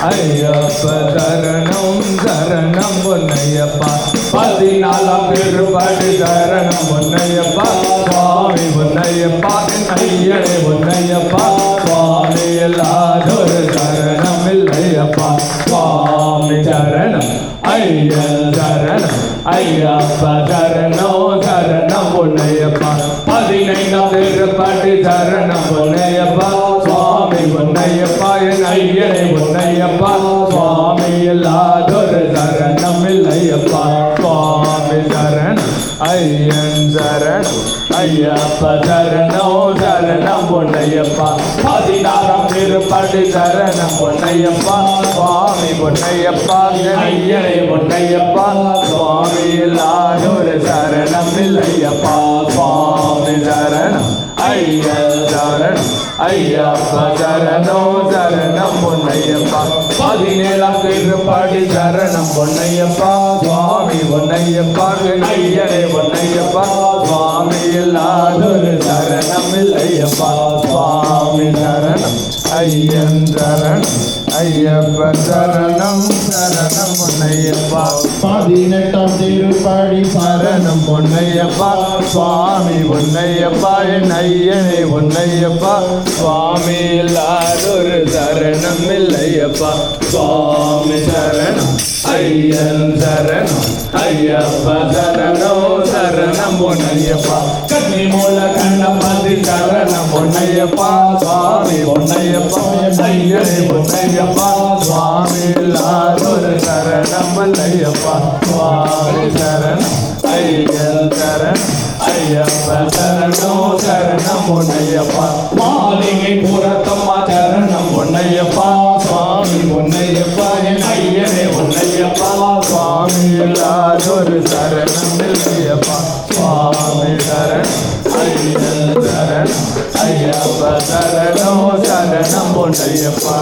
ஐயப்ப சரணம் சரணம் பொன்னையப்பா பதினாலாம் திருப்படி சரணம் பொன்னையப்பா சுவாமி பொன்னையப்பா என் ஐயனே பொன்னையப்பா சுவாமி இல்லாதொரு சரணம் இல்லையப்பா சுவாமி சரணம் ஐயன் சரணம் ஐயப்ப சரணம் சரணம் பொன்னையப்பா பதினைந்தாம் திருப்படி சரணம் பொன்னையப்பா சுவாமி பொன்னையப்பா என் ஐயனே பொன்னையப்பா சுவாமி இல்லாதொரு சரணம் இல்லையப்பா சுவாமி சரணம் ஐயன் சரணம் ஐயப்ப சரணம் சரணம் பொன்னையப்பா பதினாறாம் திருப்படி சரணம் பொன்னையப்பா சுவாமி பொன்னையப்பா என் ஐயனே பொன்னையப்பா சுவாமி இல்லாதொரு சரணம் இல்லையப்பா சுவாமி சரணம் ஐயன் சரணம் ஐயப்ப சரணம் சரணம் பொன்னையப்பா பதினேழாம் திருப்படி சரணம் பொன்னையப்பா சுவாமி பொன்னையப்பா என் ஐயனே பொன்னையப்பா சுவாமி இல்லாதொரு சரணம் இல்லையப்பா சுவாமி சரணம் ஐயன் சரணம் ஐயப்ப சரணம் சரணம் பொன்னையப்பா பதினெட்டாம் திருப்படி சரணம் பொன்னையப்பா சுவாமி பொன்னையப்பா என் ஐயனே பொன்னையப்பா சுவாமி இல்லாதொரு சரணம் இல்லையப்பா சுவாமி சரணம் ஐயன் சரணம் ஐயப்ப சரணம் சரணம் பொன்னையப்பா கன்னி மூல கண்ணபதி சரணம் பொன்னையப்பா சுவாமி பொன்னையப்பா ஐயனே பொன்னையப்பா சுவாமி இல்லாதொரு சரணம் இல்லையப்பா சுவாமி சரணம் ஐயன் சரணம் ஐயப்ப சரணம் சரணம் பொன்னையப்பா மாளிகை புறத்தம்மா சரணம் பொன்னையப்பா சுவாமி பொன்னையப்பா என் ஐயனே பொன்னையப்பா சுவாமி இல்லாதொரு சரணம் இல்லையப்பா சுவாமி சரணம் ஐயன் சரணம் ஐயப்ப சரணம் சரணம் பொன்னையப்பா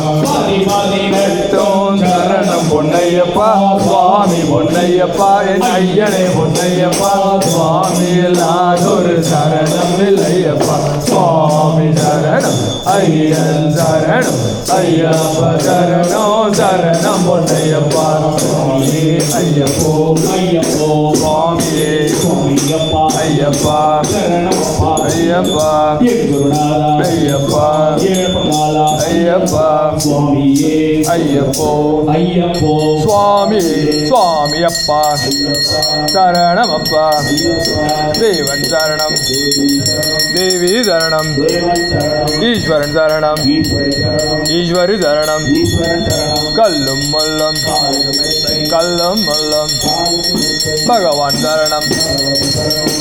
பதினெட்டும் சரணம் பொன்னையப்பா சுவாமி பொன்னையப்பா என் ஐயனே பொன்னையப்பா சுவாமி இல்லாதொரு சரணம் இல்லையப்பா சுவாமி சரணம் ஐயன் சரணம் ஐயப்ப சரணம் சரணம் பொன்னையப்பா சுவாமி ஐயப்போ ஐயப்போ சுவாமியே சுவாமியப்பா ஐயப்பா சரணமப்பா ஐயப்பா என் குருநாதா ஐயப்பா ஏழப்பங்காலா ஐயப்பா சுவாமியே ஐயப்போ ஐயப்போ சுவாமி சுவாமி அப்பா சரணம் அப்பா தேவன் சரணம் தேவி சரணம் ஈஸ்வரன் சரணம் ஈஸ்வரி சரணம் கல்லும் மல்லம் கல்லும் மல்லம் பகவான் சரணம்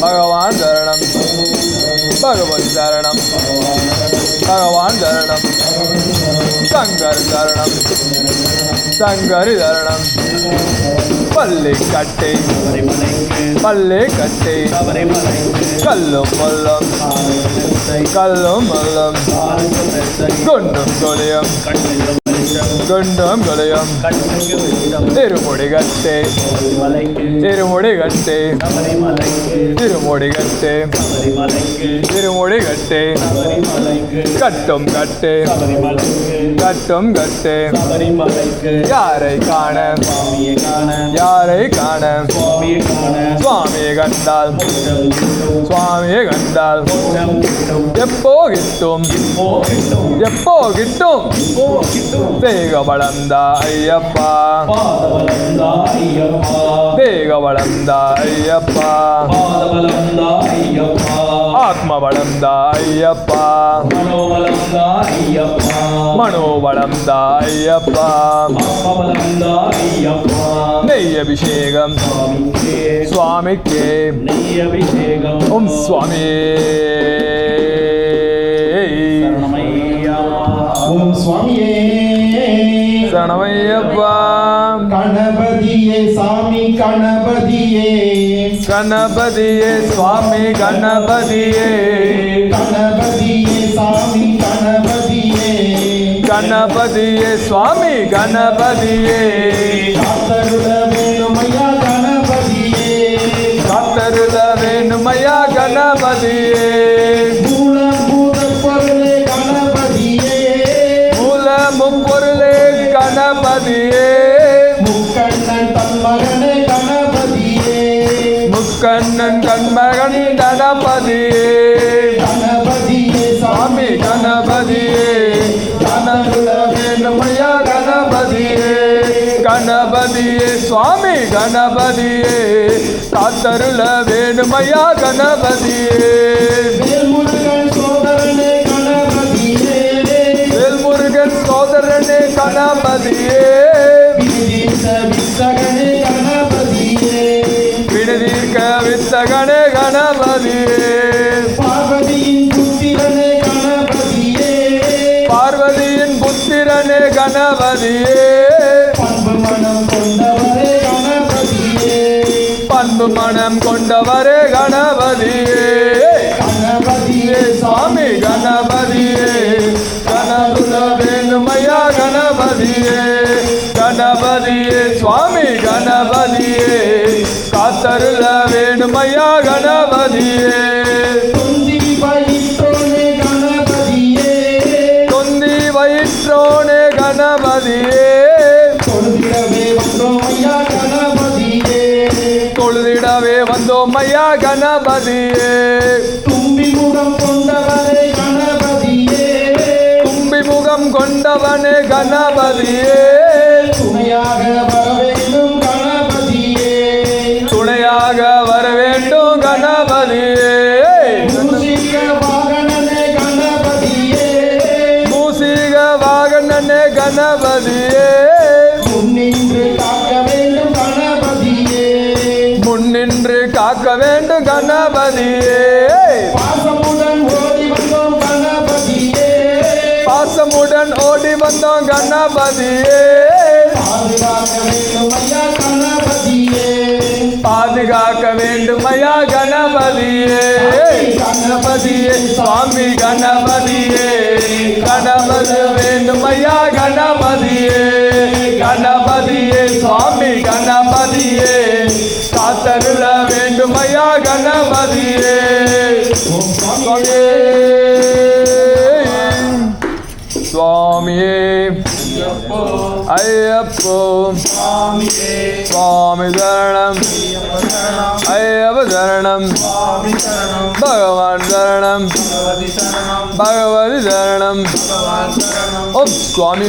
பகவான் சரணம் பகவன் சரணம் பகவான் சரணம் சங்கர் சரணம் சங்கரி சரணம் பள்ளி கட்டை பள்ளி கட்டை கல்லும் மல்லம் கல்லும் மல்லம் குண்டும் கொலியம் குண்டும் கொலியம் திருமுடி கட்டை திருமுடி கட்டை திருமுடி கட்டை திருமுடி கட்டை கட்டும் கட்டை கட்டும் கட்டை யாரை காண யாரை காண சுவாமியை கண்டால் சுவாமியை கண்டால் எப்போ கிட்டும் எப்போ கிட்டும் தேக வளர்ந்தா ஐயப்பா தேக வளர்ந்தா ஐயப்பா ஆத்ம வளர்ந்தா ஐயப்பா மனோ வளர்ந்தா ஐயப்பா நெய் அபிஷேகம் சுவாமிக்கே ஓம் சுவாமி ஓம் சுவாமியே சரணமையப்பா கணபதியே சாமி கணபதியே கணபதியே சுவாமி கணபதியே கணபதியே சாமி கணபதியே கணபதியே சுவாமி கணபதியே காத்தருள வேணுமையா கணபதியே காத்தருள வேணுமையா கணபதியே மூலபூத பொருளே கணபதியே மூல முப்பொருளே கணபதியே முக்கண்ணன் தன் மகனே கணபதியே முக்கண்ணன் கண்மகன் கணபதியே கணபதியே சுவாமி கணபதியே கணபுல வேணுமையா கணபதியே கணபதியே சுவாமி கணபதியே காத்தருள வேணுமையா கணபதியே வேல்முருகன் சோதரனே கணபதியே வேல்முருகன் சோதரனே கணபதியே விதித்த வித்தகனே கணபதியே விடுதீர்க்க வித்தகனே கணபதியே பார்வதியின் புத்திரனே கணபதியே பார்வதியின் புத்திரனே கணபதியே பண்பு மனம் கொண்டவரே கணபதியே பண்பு மனம் கொண்டவரே கணபதியே கணபதியே சுவாமி கணபதியே கணபுல வேணுமையா கணபதியே கணபதியே சுவாமி கணபதியே காத்தருள வேணுமையா கணபதியே தொந்தி வயிற்றோனே கணபதியே தொந்தி வயிற்றோனே கணபதியே தொழுதிடவே வந்தோம் ஐயா கணபதியே தொழுதிடவே வந்தோம் ஐயா கணபதியே தும்பி முகம் கொண்டவரே கணபதியே தும்பி முகம் கொண்டவனே கணபதியே துணையாக வரவேண்டும் கணபதியே துணையாக வர வேண்டும் கணபதியே மூஷிக வாகனனே கணபதியே மூசிக வாகனனே கணபதியே முன்னின்று காக்க வேண்டும் கணபதியே முன்னின்று காக்க வேண்டும் கணபதியே பாசமுடன் ஓடி வந்தோம் கணபதியே பாசமுடன் ஓடி வந்தோம் கணபதியே பாதுகாக்க வேண்டும் ஐயா கணபதியே பாதுகாக்க வேண்டும் ஐயா கணபதியே கணபதியே சுவாமி கணபதியே கணபதி வேண்டும் ஐயா கணபதியே கணபதியே சுவாமி கணபதியே காத்தருள வேண்டும் ஐயா கணபதியே சுவாமியே சுவாமியே ஐயப்போ சுவாமியே சுவாமி சரணம் சரணம் ஐயப்ப சரணம் சுவாமி சரணம் பகவான் சரணம் பகவதி சரணம் பகவதி சரணம் பகவான் சரணம் ஓம் சுவாமி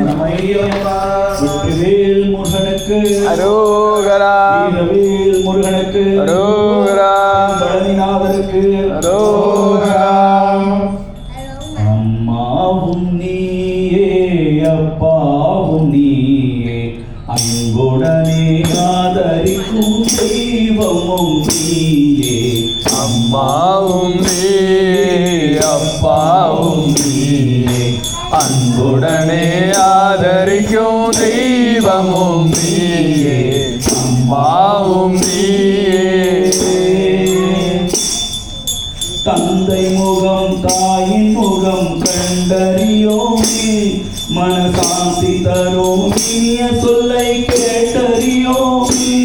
சரணமையப்பா. வெற்றிவேல் முருகனுக்கு அரோகரா வீரவேல் முருகனுக்கு அரோகரா பழனிநாதருக்கு அரோகரா அம்மாவும் நீயே அப்பாவும் நீயே அன்புடனே ஆதரிக்கும் தெய்வமும் நீயே அம்மாவும் நீயே அப்பாவும் நீயே அன்புடனே ஆதரிக்கும் தெய்வமும் நீயே அம்மாவும் நீயே தந்தை முகம் தாயின் முகம் கண்டறியோமே மனசாந்தி தரும் இனிய சொல்லை கேட்டறியோமே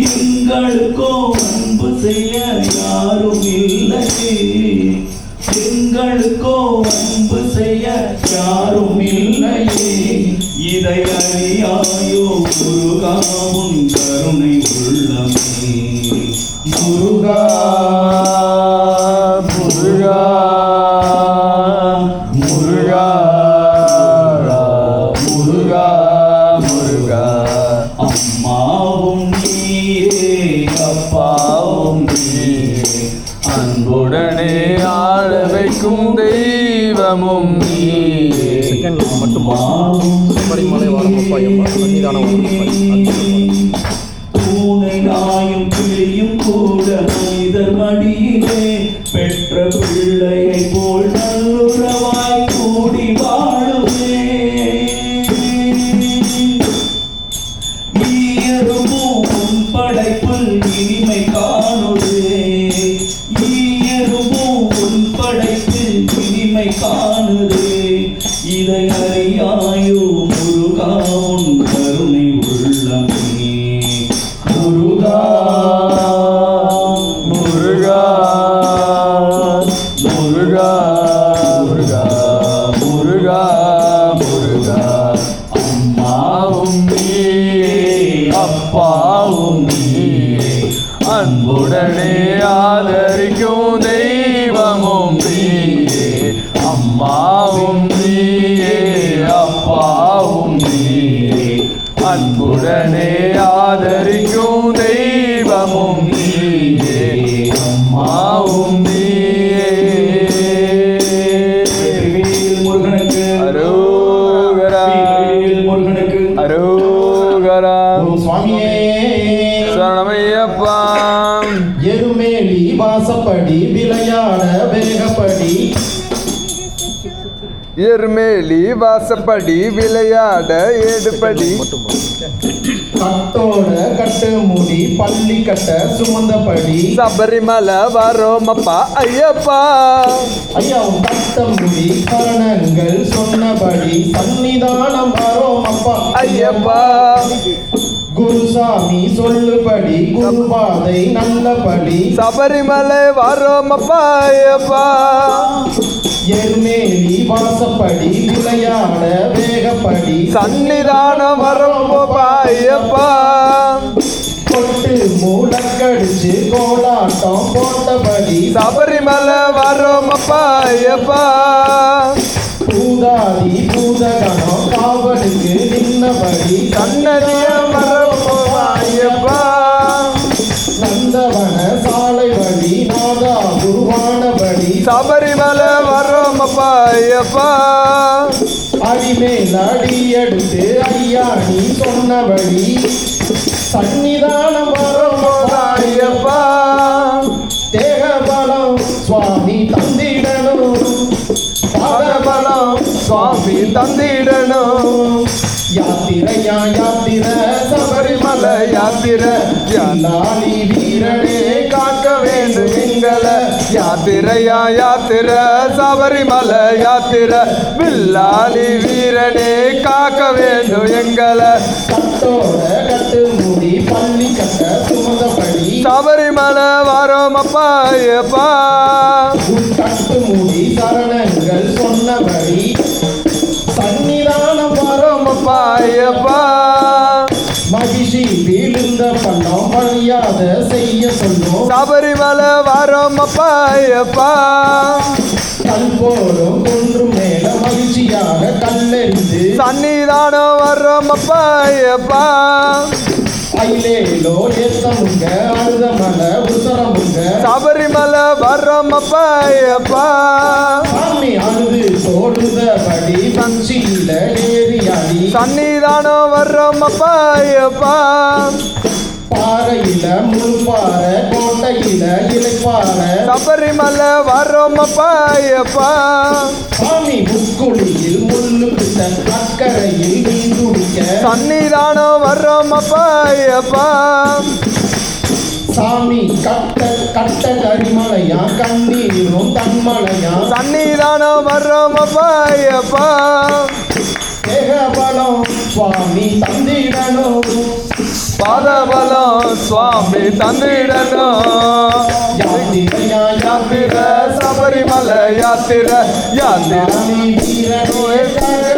எங்களுக்கோ அன்பு செய்ய யாரும் இல்லையே எங்களுக்கோ அன்பு செய்ய யாரும் இல்லையே இதை அறியாயோ முருகாவும் கருணை உள்ளமே முருகா முருகா முருகா முருகா முருகா அம்மாவும் நீயே அப்பாவும் நீயே அன்புடனே ஆள வைக்கும் தெய்வமும் நீயே பூனை நாயும் கிளியும் கூட மனிதர் மடியிலே பெற்ற பிள்ளையை போல் நல்லுறவாய் கூடி வாழுமே ஈயருமும் உன் படைப்புள் இனிமை காணுதே ஈயருமும் உன் படைப்பில் இனிமை காணுதே இதை அறியாயோ முருகா உன் கருணை உள்ளமே முருகா முருகா முருகா முருகா முருகா முருகா அம்மாவும் நீயே அப்பாவும் நீயே அன்புடனே ஆதரிக்கும் தெய்வமும் நீயே அம்மாவும் நீயே அப்பாவும் நீயே அன்புடனே ஆதரிக்கும் தெய்வமும் நீயே அம்மாவும் நீயே வெற்றிவேல் முருகனுக்கு அரோகரா வீரவேல் முருகனுக்கு அரோகரா ஓம் சுவாமியே சரணமையப்பா எருமேலி வாசப்படி விளையாட வேகப்படி எருமேலி வாசப்படி விளையாட ஏடுபடி கட்டோட கட்டு முடி பள்ளி கட்ட சுமந்தபடி சபரிமலை வரோமப்பா ஐயப்பா ஐயா உன் கட்ட முடி கரணங்கள் சொன்னபடி சன்னிதானம் வரோம் அப்பா ஐயப்பா குருசாமி சொல்லுபடி குருபாதை நல்லபடி சபரிமலை வரோமப்பா ஐயப்பா எருமேலி வாசப்படி விளையாட வேகப்படி சன்னிதானம் வரோமப்பா ஐயப்பா கொட்டு மூலக்கடிச்சு கோலாட்டம் போட்டபடி சபரிமலை வரோமப்பா ஐயப்பா பூதாதி பூதகணம் காவலுக்கு நின்னபடி சன்னதிய வரோமப்பா ஐயப்பா நந்தவன சாலை வழி நாதா குருவானபடி சபரிமலை வரோமப்பா ஐயப்பா அடிமேல் அடி எடுத்து ஐயா நீ சொன்னபடி சன்னிதானம் வரும் ஐயப்பா தேக பலம் சுவாமி தந்திடணும் பலம் சுவாமி தந்திடணும் யாத்திரையா யாத்திர சபரிமலை யாத்திரை லாலி வீரனே காக்க வேண்டும் எங்களை யாத்திரையா யாத்திரை சபரிமலை யாத்திரை வில்லாளி வீரனே காக்க வேண்டும் எங்களை கட்டோட கட்டு மூடி பள்ளி கட்ட சுமந்தபடி சபரிமலை வரோமப்பா ஐயப்பா கட்டுமுடி சரணங்கள் சொன்னபடி சன்னிதானம் வரோமப்பா ஐயப்பா மகிழ்ச்சி வீழ்ந்த பண்ணோம் மரியாத செய்ய சொன்னோம் சபரிமலை வரோமப்பா ஐயப்பா கல் போலும் குன்று மேல மகிழ்ச்சியாக கல்லெறிந்து சன்னிதானம் வரோமப்பா ஐயப்பா ஐலேலோ ஏத்தமுங்க அழுதமல உசரமுங்க சபரிமலை வரோமப்பா ஐயப்பா சாமி அழுது சோடுதபடி பஞ்சியில ஏறியாடி சன்னிதானம் வரோமப்பா ஐயப்பா பாறையில முள்பாறை கோட்டையில இலைப்பாறை சபரிமலை வரோமப்பா ஐயப்பா சாமி முக்குழியில் முள்ளு பிட்ட அக்கறையில் மீன்குடிக்க சன்னிதானம் வரோமப்பா ஐயப்பா சாமி கட்ட கட்ட கரிமலையா கண்ணீரும் தன்மலையா சன்னிதானம் வரோமப்பா ஐயப்பா தேகபலம் சுவாமி தந்திடணும் பாதபலம் சுவாமி தந்திடணும் யாத்திரையா யாத்திர சபரிமலை யாத்திர யாத்திர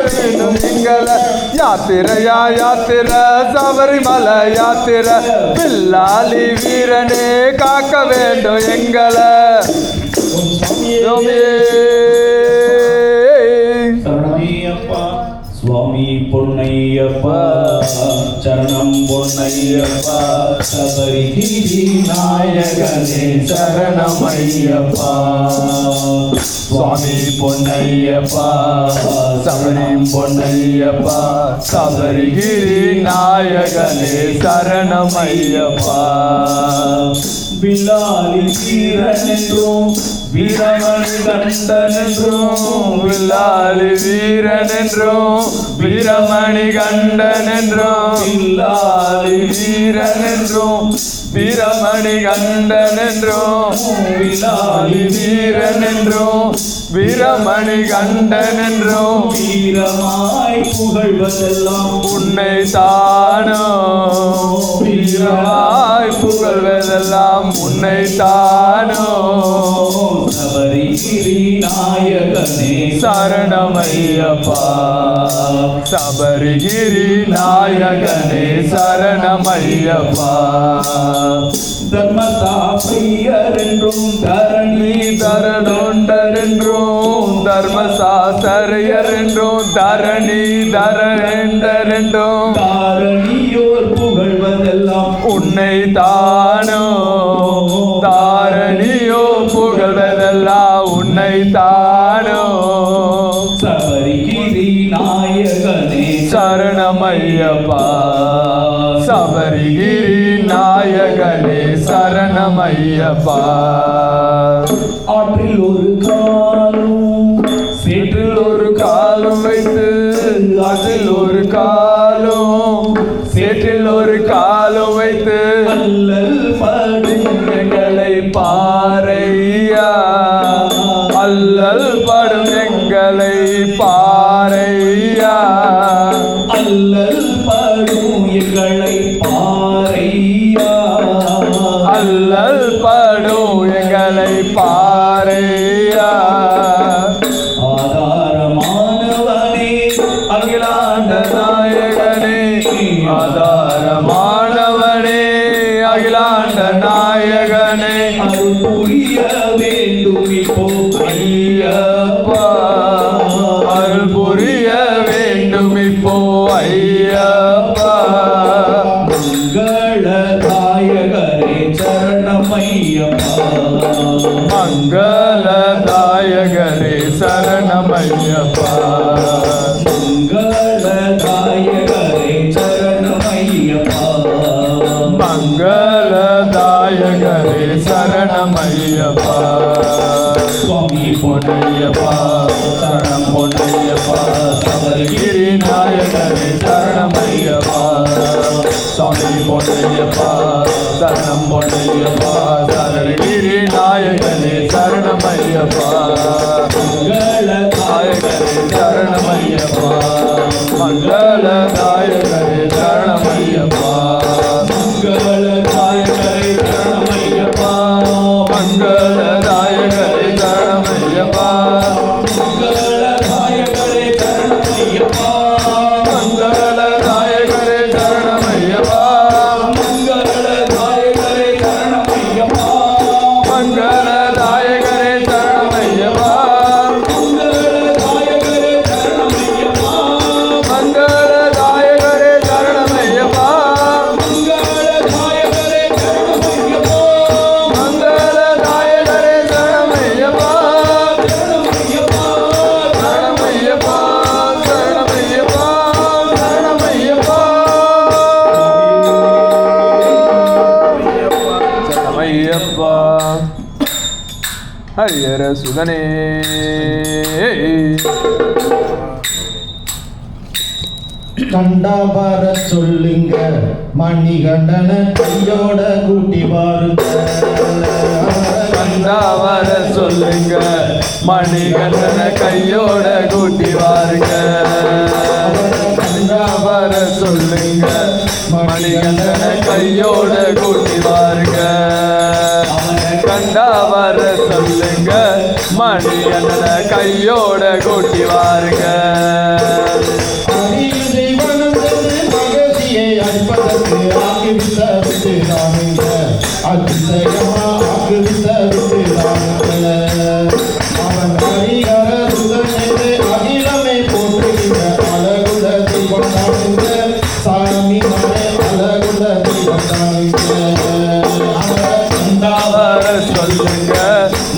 வேணும் எங்களை யாத்திரையா யாத்திர சபரிமலை யாத்திர பில்லாலி வீரனே காக்க வேண்டும் எங்களை சரணமையப்பா சுவாமி பொன்னையப்பா சரணம் பொன்னையப்பா சபரிகிரி நாயகனே சரணமையப்பா சுவாமி பொன்னையப்பா சபரி பொன்னையப்பா சபரிகிரி நாயகனே சரணமையப்பா பில்லாலி வீரன் என்றும் வீரமணி கண்டன் என்றும் வில்லாலி வீரன் என்றும் வீரமணி கண்டன் என்றும் வில்லாலி வீரன் என்றும் வீரமணி கண்டன் என்றும் வில்லாலி வீரன் என்றும் வீரமணி கண்டன் என்றும் வீரமாய் புகழ்வதெல்லாம் உன்னை தானோ வீரமாய் புகழ்வதெல்லாம் உன்னை தானோ சபரிகிரி நாயகனே சரணமையப்பா சபரிகிரி நாயகனே சரணமையப்பா தர்மசாஸ்திரியர் என்றும் தரணி தரணொண்டர் என்றும் தர்மசாஸ்திரியர் என்றும் தரணி தரணர் என்றும் தாரணியோர் புகழ்வதெல்லாம் உன்னை தானோ தாரணியோ புகழ்வதெல்லாம் உன்னை தானோ சபரிகிரி நாயகனே சரணமையப்பா சபரிகிரி நாயகனே சரணமையப்பா ஆற்றில் ஒரு காலும் சேற்றில் ஒரு காலும் வைத்து அதில் ஒரு காலும் சேற்றில் ஒரு காலும் வைத்து அல்லல் படும் எங்களை பாரையா அல்லல் படும் எங்களை பாரையா அல்லல் படும் எங்களை பாரையா அல்லல் படும் எங்களை பாரையா ஆதாரமானவனே அகிலாண்ட நாயகனே ஆதாரமானவனே அகிலாண்ட நாயகனே அருள் புரிய வேண்டும் இப்போ ஐயப்பா அருள் புரிய வேண்டும் இப்போ ஐயப்பா மங்களதாயகரே சரணமையப்பா மங்களதாயகரே சரணமையப்பா மங்களதாயகரே சரணமையப்பா மங்களதாயகரே சரணமையப்பா சுவாமி பொன்னையப்பா சரணம் பொன்னையப்பா சபரிகிரி நாயகரே சரணமையப்பா சுவாமி பொன்னையப்பா சரணம் பொன்னையப்பா சபரிகிரி நாயகரே சரணமையப்பா நாயகரே சரணமையப்பா மங்களதாயகரே சரணமையப்பா மங்களதாயகரே சரணமையப்பா மங்களதாயகரே சரணமையப்பா ஹரியர சுதனே. கண்டா வர சொல்லுங்க மணிகண்டன கையோட கூட்டி பாருங்க. கண்டா வர சொல்லுங்க மணிகண்டன கையோட கூட்டி வாருங்க. கண்டா வர சொல்லுங்க மணிகண்டன கையோட கூட்டி வாருங்க. கண்டா வர சொல்லுங்க மணிகண்டன கையோட கூட்டி வாருங்க. அடிப்பதற்கு ஆக்கிவித்த விட்டு தானுங்க அதிசயமா ஆக்கிவித்த விட்டு தானுங்க. அவன் ஹரிஹர சுதனே அகிலமே போற்றுகின்ற அழகுள்ள தெய்வம் தானுங்க. சாமி மலை அழகுள்ள தெய்வம் தானுங்க. வர சொல்லுங்க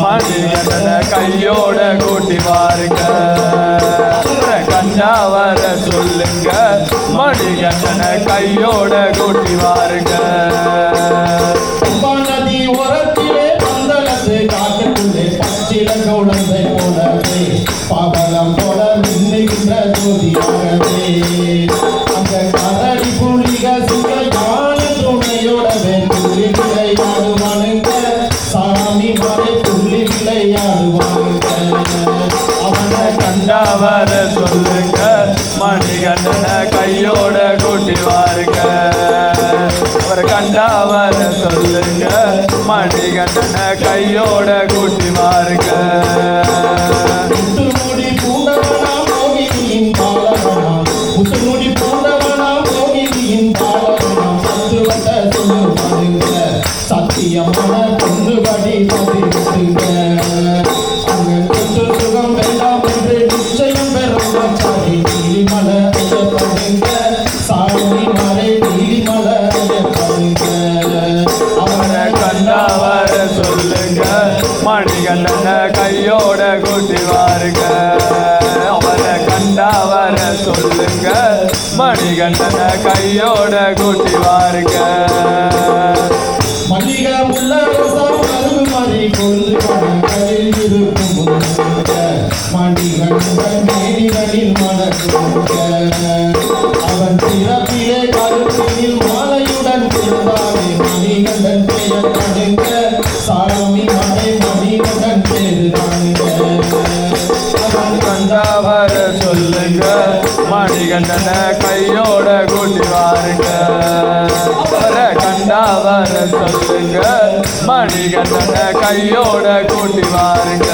மணிகண்டன கையோட கூட்டி வாருங்க. கண்டா வர சொல்லுங்க மணிகண்டன கையோட கூட்டி வாருங்க. நதி ஓரத்திலே பந்தளத்து காட்டுக்குள்ளே பச்சில குழந்தை போலவே பவளம் போல மின்னுகின்ற ஜோதியாகவே அந்த கரடி புலிக சிங்க ஞான துணையோடவே துள்ளி விளையாடுவானுங்க. சாமி மலை துள்ளி விளையாடுவானுங்க. அவனை கண்டா வர சொல்லுங்க மணிகண்டன கையோட கூட்டி வாருங்க. அவர் கண்டா வர சொல்லுங்க மணிகண்டன கையோட கூட்டி வாருங்க. முத்துமுடி பூண்டவனா மோகினியின் பாலவனா முத்துமுடி பூண்டவனா மோகினியின் பாலவனா தத்துவத்த சொல்லுவானுங்க. சத்தியமான பொண்ணுபடி பதிவிட்டுங்க. அங்க சொத்து சுகம் வேண்டாம் என்று நிச்சயம் பெறும் சாரி நீலிமலை ஐயப்பனுங்க. சாமி மலை நீலிமலை ஐயப்பனுங்க. அவரை கண்டா வர சொல்லுங்க மணிகண்டன கையோட கூட்டி வாருங்க. அவரை கண்டா வர சொல்லுங்க மணிகண்டன கையோட கூட்டி வாருங்க. மல்லிகை முல்லை ரோசா மருகு மறி கொண்டு கடையில் இருக்கும் மணிகண்டன் மேனிகளில் மணக்குங்க. அவன் பிறப்பிலே கருப்பினில் மாலையுடன் பிறந்தாலே மணிகண்டன் பெயர் தானுங்க. சாமி மலை மணிகண்டன் பேரு தானுங்க. அவன் கண்டா வர சொல்லுங்க மணிகண்டன கையோட கூட்டி வாருங்க. அவரை கண்டா வர சொல்லுங்க மணிகண்டன கையோட கூட்டி வாருங்க.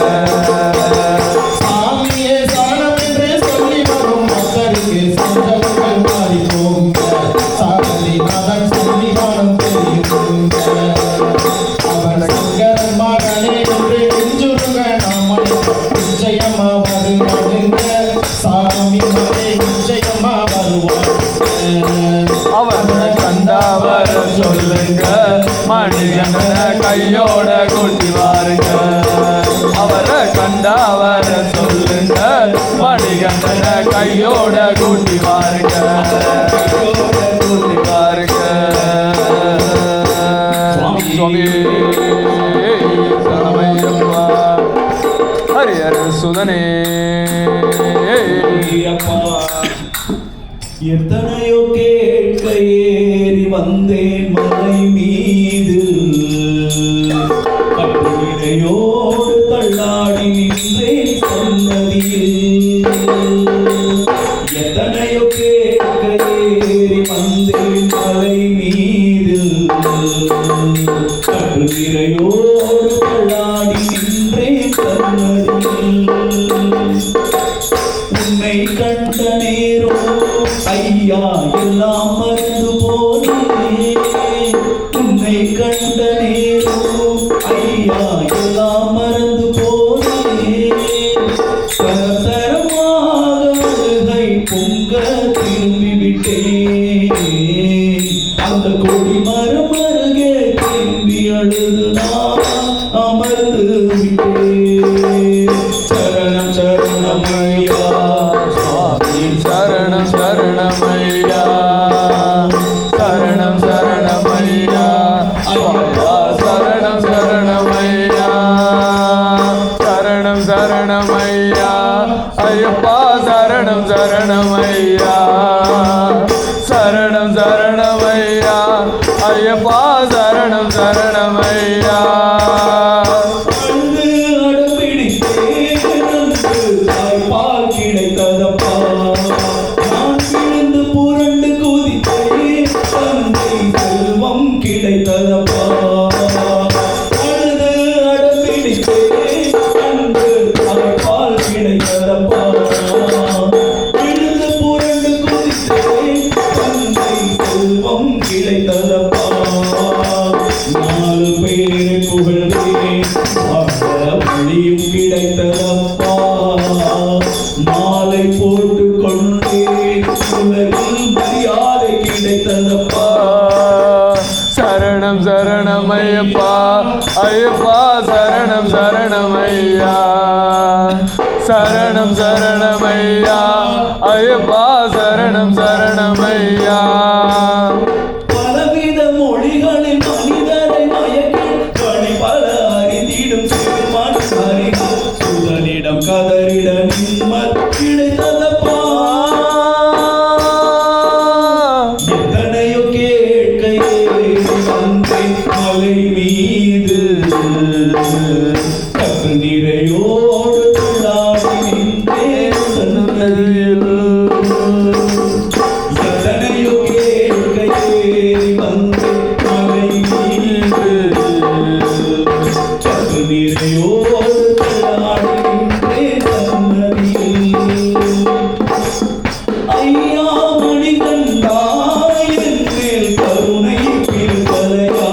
சாமியே சரணம் என்று சொல்லி வரும் பக்தருக்கு சஞ்சலங்கள் மாறி போங்க. சாமி மதன் சன்னிதானம் தெரியுங்க. அவன் சங்கரன் மகனே என்று நெஞ்சுருங்க நாமனை நிச்சயமா வருவானுங்க. சாமி மலை நிச்சயமா வருவானுங்க. அவரை கண்டா வர சொல்லுங்க மணிகண்டன கையோட கூட்டி வாருங்க. அவரை கண்டா வர சொல்லுங்க மணிகண்டன கையோட கூட்டி வாருங்க. கூட்டி வாருங்க. சுவாமி சரமையப்பா ஹரியர சுதனே. எத்தனையோ கேட்க ஏறி வந்தேன் மலை மீது கட்டுரையோடு தள்ளாடி நின்றேன் சன்னதியில். எத்தனையோ கேட்க ஏறி வந்தேன் மலை மீது கட்டுரையோடு தள்ளாடி நின்றேன் சன்னதியில். உன்னை கண்ட நேரோ ஐயா எல்லாம் மறந்து போனேன். உன்னை கண்ட நேரோ ஐயா எல்லாம் மறந்து போனேன். சரசரமாக அழுகை பொங்க திரும்பி விட்டேன். அந்த கொடி மரம் அருகே திரும்பி அழுது நான் அமர்ந்து விட்டேன். சரணம் சரணம் ஐயா சுவாமி சரணம் சரணமையா. சரணம் சரணமையா. சரணம் சரணமையா. சரணமையப்பா ஐயப்பா சரணம் சரணமையா சரணம் சரணமையா ஐயப்பா சரணம் சரணமையா பலவித மொழிகளில் மனிதரை மயக்கி பணி பல அறிந்திடும் சிறுமான் சுதனிடம் கதறிட நிம்மர் கிடைத்ததப்பா எத்தனையோ கேட்கையே வந்தேன் மலை மீது கற்று நிறையோடு துள்ளாடி நின்றேன் சன்னதியில் எத்தனையோ கேட்கையே வந்தேன் மலை மீது கற்று நிறையோடு துள்ளாடி நின்றேன் சன்னதியில் ஐயா மணிகண்டா என் மேல் கருணை பிறகலையா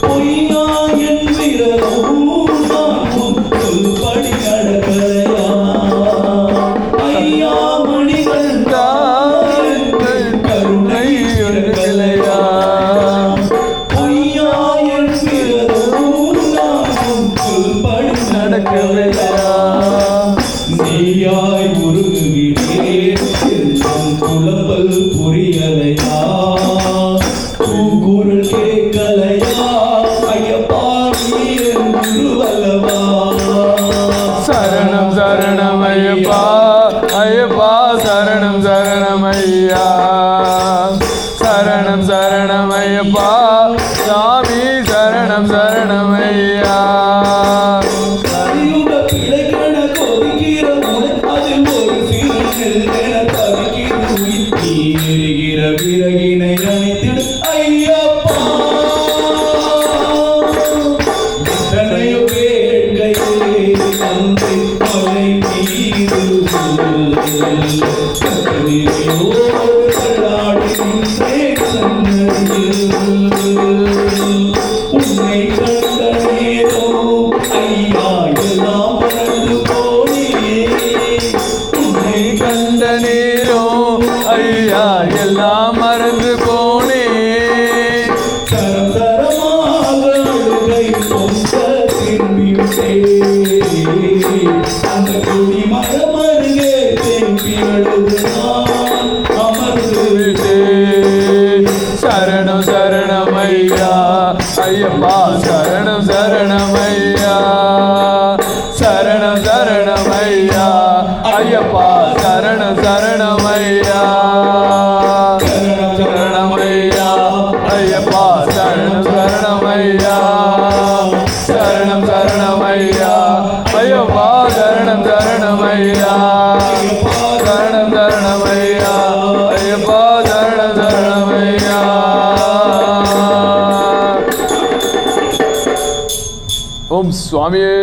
பொய்யா என் விரலும் நானும் சொல்படி நடக்கலையா ஐயா மணிகண்டா என் மேல் கருணை பிறகலையா பொய்யா என் விரலும் நானும் சொல்படி நடக்கலையா நீயாய் உருகுகிறேன் குழப்பல் புரியலையா குரல் கேட்கலையா ஐயப்பா நீ என் குருவல்லவா சரணம் சரணம் ஐயப்பா ஐயப்பா சரணம் சரணம் ஐயா சரணம் சரணம் ஐயப்பா சாமி சரணம் சரணம் ஐயா கலியுக பிழைக்கென கொதிக்கிற உனை அதில் ஒரு சிறு நெல் என தவிக்கிற உயிர் நீ எரிகிற விறகினை அணைத்திடு ஐயப்பா எத்தனையோ கேட்கையே வந்து மலை மீது கத்தனையோடு தள்ளாடி நின்றேன் சன்னதியில் உன்னை கண்ட நேரம் ஐயா எல்லாம் மறந்து போனே உன்னை கண்ட நேரம் ஐயா எல்லாம் மறந்து போனே சரம் சரமாக அழுகை பொங்க திரும்பிவிட்டேன் அந்த கொடி மரம் அருகே திரும்பி அழுது நான் அமர்ந்து விட்டேன் சரணம் சரணம் ஐயா ஐயப்பா சரணம் சரணம் ஐயா சரணம் சரணம் ஐயா ஐயப்பா சரணம் சரணம் ஐயா சரணம் சரணம் ஐயா ஐயப்பா சரணம் சரணம் ஐயா சரணம் சரணம் ஐயா ஐயப்பா சரணம் சரணம் ஐயா சரணம் சரணம் ஐயா ஐயப்பா சரணம் சரணம் ஐயா ஓம் சுவாமியே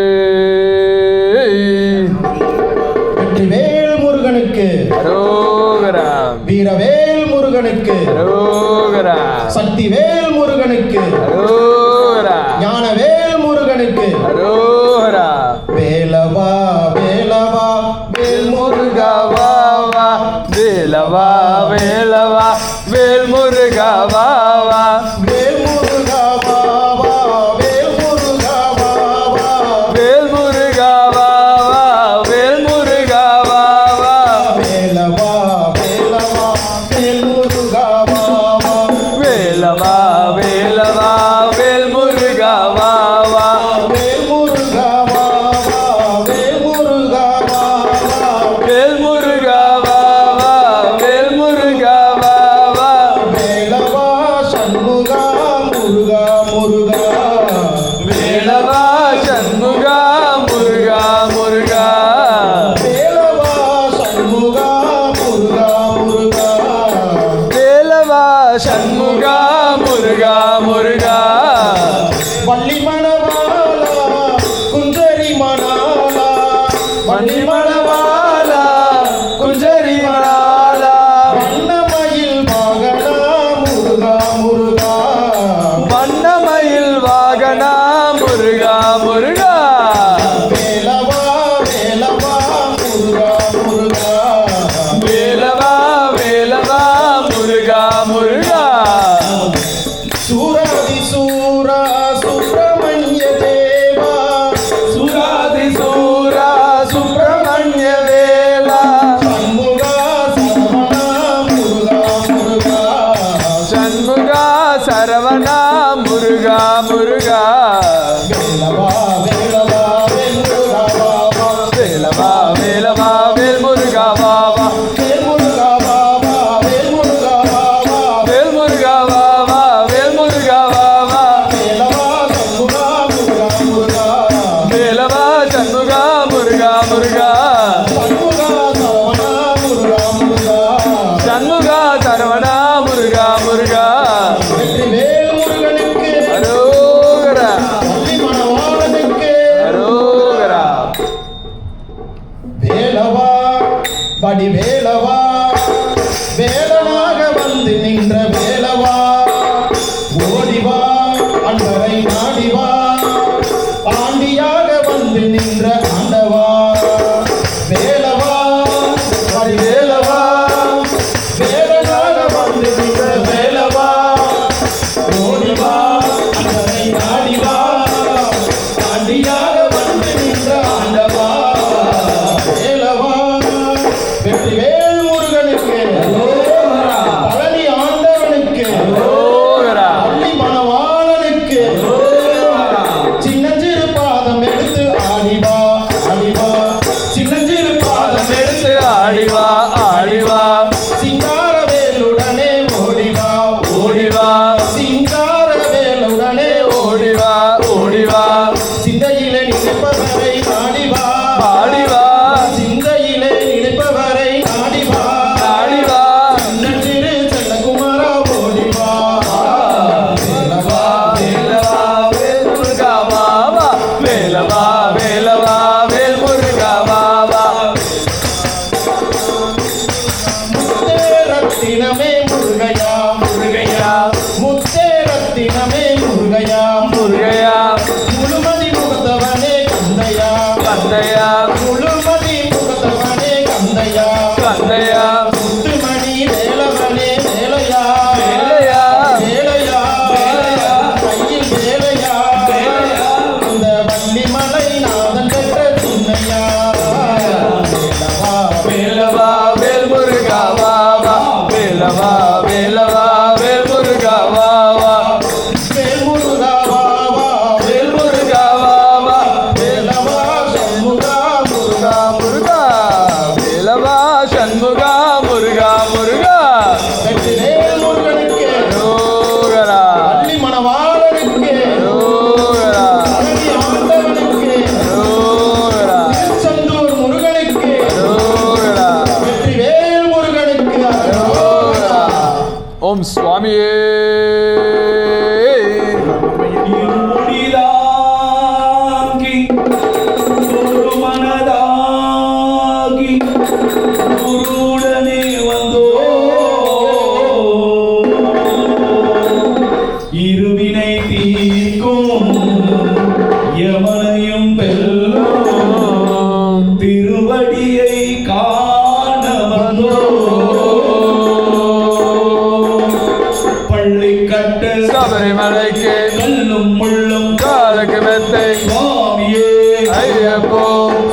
வெற்றிவேல் முருகனுக்கு அரோகரா வீரவேல் முருகனுக்கு அரோகரா சக்திவேல் முருகனுக்கு அரோகரா ஞானவேல் முருகனுக்கு அரோகரா வேலவா வேலவா வேல் முருகா வா வா வேலவா வேலவா வேல் முருகா வா வா வேல் முருகா வா வா வேல் முருகா வா வா வேல் முருகா வா வா வேல் முருகா வா வா வேலவா வேலவா வேல் முருகா வா வா வேலவா வேலவா வேல் முருகா வா வா வேல் முருகா வா வா வேல் முருகா வா வா வேல் முருகா வா வா வேல் முருகா வா வா வேலவா சண்முகா முருகா முருகா வேலவா சண்முகா முருகா முருகா வேலவா சண்முகா முருகா முருகா வேலவா சண்முகா முருகா முருகா வள்ளி மணவாளா குஞ்சரி மணாலா மணி மணவாளா குஞ்சரி மணாலா வண்ணமயில் வாகனா முருகா முருகா வண்ணமயில் வாகனா முருகா முருகா வேலவா வேலவா முருகா முருகா வேலவா வேலவா முருகா முருகா சூராதி சூரா சுப்பிரமணிய தேவா சுராதிசூரா சுப்பிரமணிய வேலா சண்முகா சரவணா முருகா முருகா சண்முகா சரவணா முருகா முருகா வேலவா வேலவா வேல்முருகா பாபா வேலவா வேலவா வேல் முருகா பாவா வேல்முருகா பாபா வேல்முருகா பாபா வேல் முருகா பாவா வேல் முருகா பாவா வேலவா சண்முகா முருகா முருகா வேலவா சண்முகா முருகா முருகா சண்முகா சரவணா முருகா முருகா சண்முகா சரவணா முருகா முருகா வெற்றிவேல் முருகனுக்கு அரோகரா வள்ளி மணவாளனுக்கு அரோகரா வேலவா படி வேலவா வேலனாக வந்து நின்ற வேலவா ஓடிவா அன்பரை நாடிவா பாண்டியாக வந்து நின்ற ஆண்டவா வேலவா படி வேலவா வேலனாக வந்து நின்ற வேலவா ஓடிவா அன்பரை நாடிவா பாண்டியாக வந்து நின்ற ஆண்டவா வேலவா வெற்றிவேல் முருகனுக்கு பழனி ஆண்டவனுக்கு அரோகரா பள்ளி மணவாளனுக்கு சின்னஞ்சிறு பாதம் எடுத்து ஆடிவா ஆடிவா சின்னஞ்சிறு பாதம் எடுத்து ஆடிவா ஆடிவா சிங்கார வேலுடனே ஓடிவா ஓடிவா சிங்கார வேலுடனே ஓடிவா ஓடிவா சிந்தையிலே நினைப்பவரை நாடிவா ஆடிவா சிந்தையிலே நினைப்பவரை நாடிவா ஆடிவா சின்னஞ்சிறு செல்லகுமாரா ஓடிவா வேலவா வேலவா வேல் முருகா பாவா வேலவா வேலவா வேல் முருகா பாவா முத்தே ரத்தினமே முருகையா முருகையா முத்தே ரத்தினமே முருகையா முருகையா முழுமதி முகத்தவனே கந்தையா கந்தையா முழுமதி முகத்தவனே கந்தையா கந்தையா முத்துமணி வேலவனே வேலையா வேலையா வேலையா வேலையா கையில் வேலையா வேலையா அந்த வள்ளிமலை நாதன் பெற்ற சின்னையா வேலவா வேலவா வேல் முருகா பாவா வேலவா வேலவா வேல் முருகா பாவா வேல்முருகா பாபா வேல் முருகா பாவா வேலவா சண்முகா முருகா முருகா வேலவா சண்முகா முருகா முருகா வெற்றிவேல் முருகனுக்கு அரோகரா வள்ளி மணவாளனுக்கு அரோகரா பழனி ஆண்டவனுக்கு அரோகரா திருச்செந்தூர் முருகனுக்கு அரோகரா வெற்றிவேல் முருகனுக்கு அரோகரா. ஓம் சுவாமியே இருமுடிதாங்கி ஒரு மனதாகி குருடனே வந்தோ இருவினை தீர்க்கும் யமனையும் வெல்லும் திருவடியை காண வந்தோ பள்ளிக்கட்டு சபரிமலைக்கு கல்லும் முள்ளும் காலுக்கு மெத்தை சுவாமியே ஐயப்போ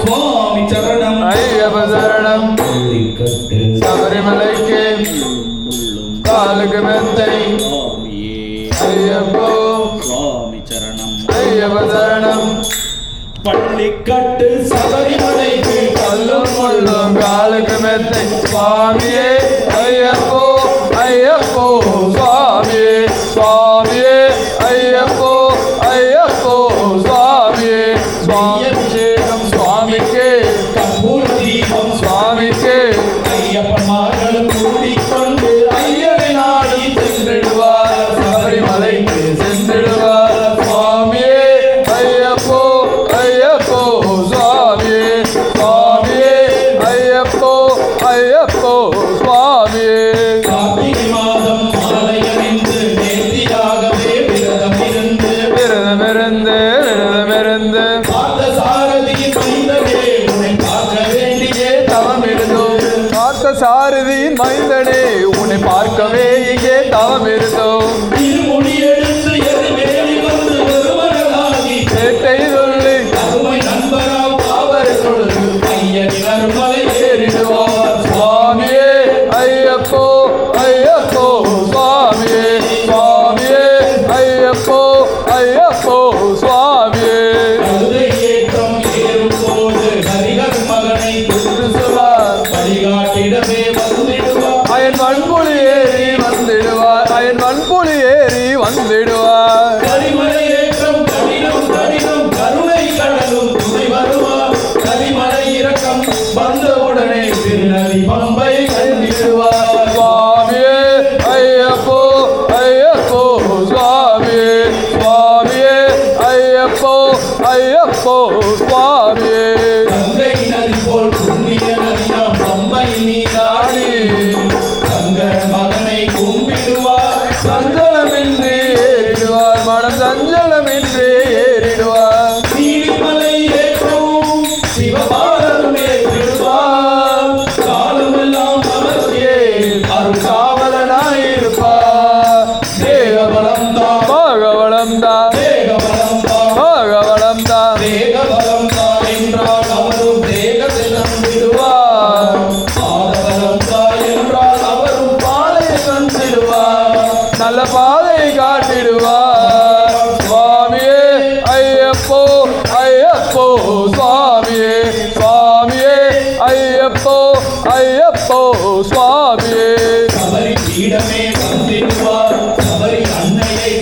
சுவாமி சரணம் ஐயப்ப சரணம் பள்ளிக்கட்டு சபரிமலைக்கு காலுக்கு மெத்தை ஐயப்போ சுவாமி சரணம் ஐயப்ப சரணம் பள்ளிக்கட்டு சபரிமலைக்கு கல்லும் முள்ளும் காலுக்கு மெத்தை சுவாமியே ஐயப்போ ஐயப்போ சுவாமியே சுவாமியே ஐயப்போ ஐயப்போ சுவாமியே சுவாமி அபிஷேகம் சுவாமிக்கு கற்பூர தீபம் சுவாமிக்கு ஐயப்பன்மார்கள் கூடிக்கொண்டு ஐயனை நாடி சென்றிடுவார் சபரிமலைக்கு சென்றிடுவார் சுவாமியே ஐயப்போ ஐயப்போ சுவாமியே சுவாமியே ஐயப்போ ஐயப்போ சுவாமி ஐயப்போ சுவாமியே கழுதை ஏற்றம் ஏறும்போது ஹரிகர் மகனை கொண்டு செல்வார் வழிகாட்டிடவே வந்திடுவார் அயன் வன்புலி ஏறி வந்திடுவார் அயன் வன்புலி ஏறி வந்திடுவார் கரிமலை ஏற்றம் கடினம் கடினம் கருணை கடலும் துணை வருவார் கரிமலை இறக்கம் வந்தவுடனே திருநதி பம்பை கண்டிடுவார் சுவாமியே ஐயப்போ ஐயப்போ சுவாமியே சுவாமியே ஐயப்போ ஐயப்போ சுவாமியே கங்கை நதி போல் புண்ணிய நதியாம் பம்பை நீராடி சங்கர மகனை கும்பிடுவார் சஞ்சலமின்றி ஏறிடுவார் மனம் சஞ்சலமின்றி ஏறிடுவார் நீலிமலை ஏற்றும் சிவபாரமே திருவார் காலமெல்லாம் அவசியே அருள் காவலனாயிருப்பார் தேகபலம் தான் பாகவளம் தான் தேகபலம் தான் பாகவளம் தான் தேகபலம் தான் என்றால் அவரும் தேகத்தை நம்பிடுவார் பாதபலம் தான் என்றால் அவரும் பாதையை தந்திடுவார் நல்ல பாதை காட்டிடுவார் சுவாமியே ஐயப்போ ஐயப்போ சுவாமியே சுவாமியே ஐயப்போ ஐயப்போ சுவாமியே சபரி பீடமே வந்திடுவார் சபரி அன்னையை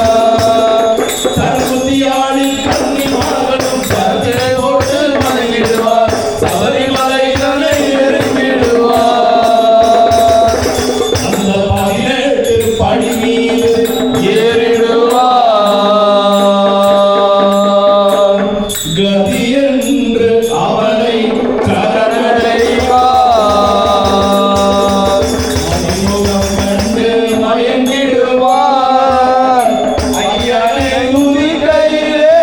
பணிந்திடுவார் சரஸ்வதியாளில் கன்னிமார்களும் சரத்தினை போட்டு வணங்கிடுவார் சபரிமலை தன்னை நெருங்கிடுவார் அந்த 18 படி மீது ஏறிடுவார் கதி என்று அவனை சரணடைவார் அறிமுகம் கண்டு மயங்கிடுவார் ஐயனை துதிக்கையிலே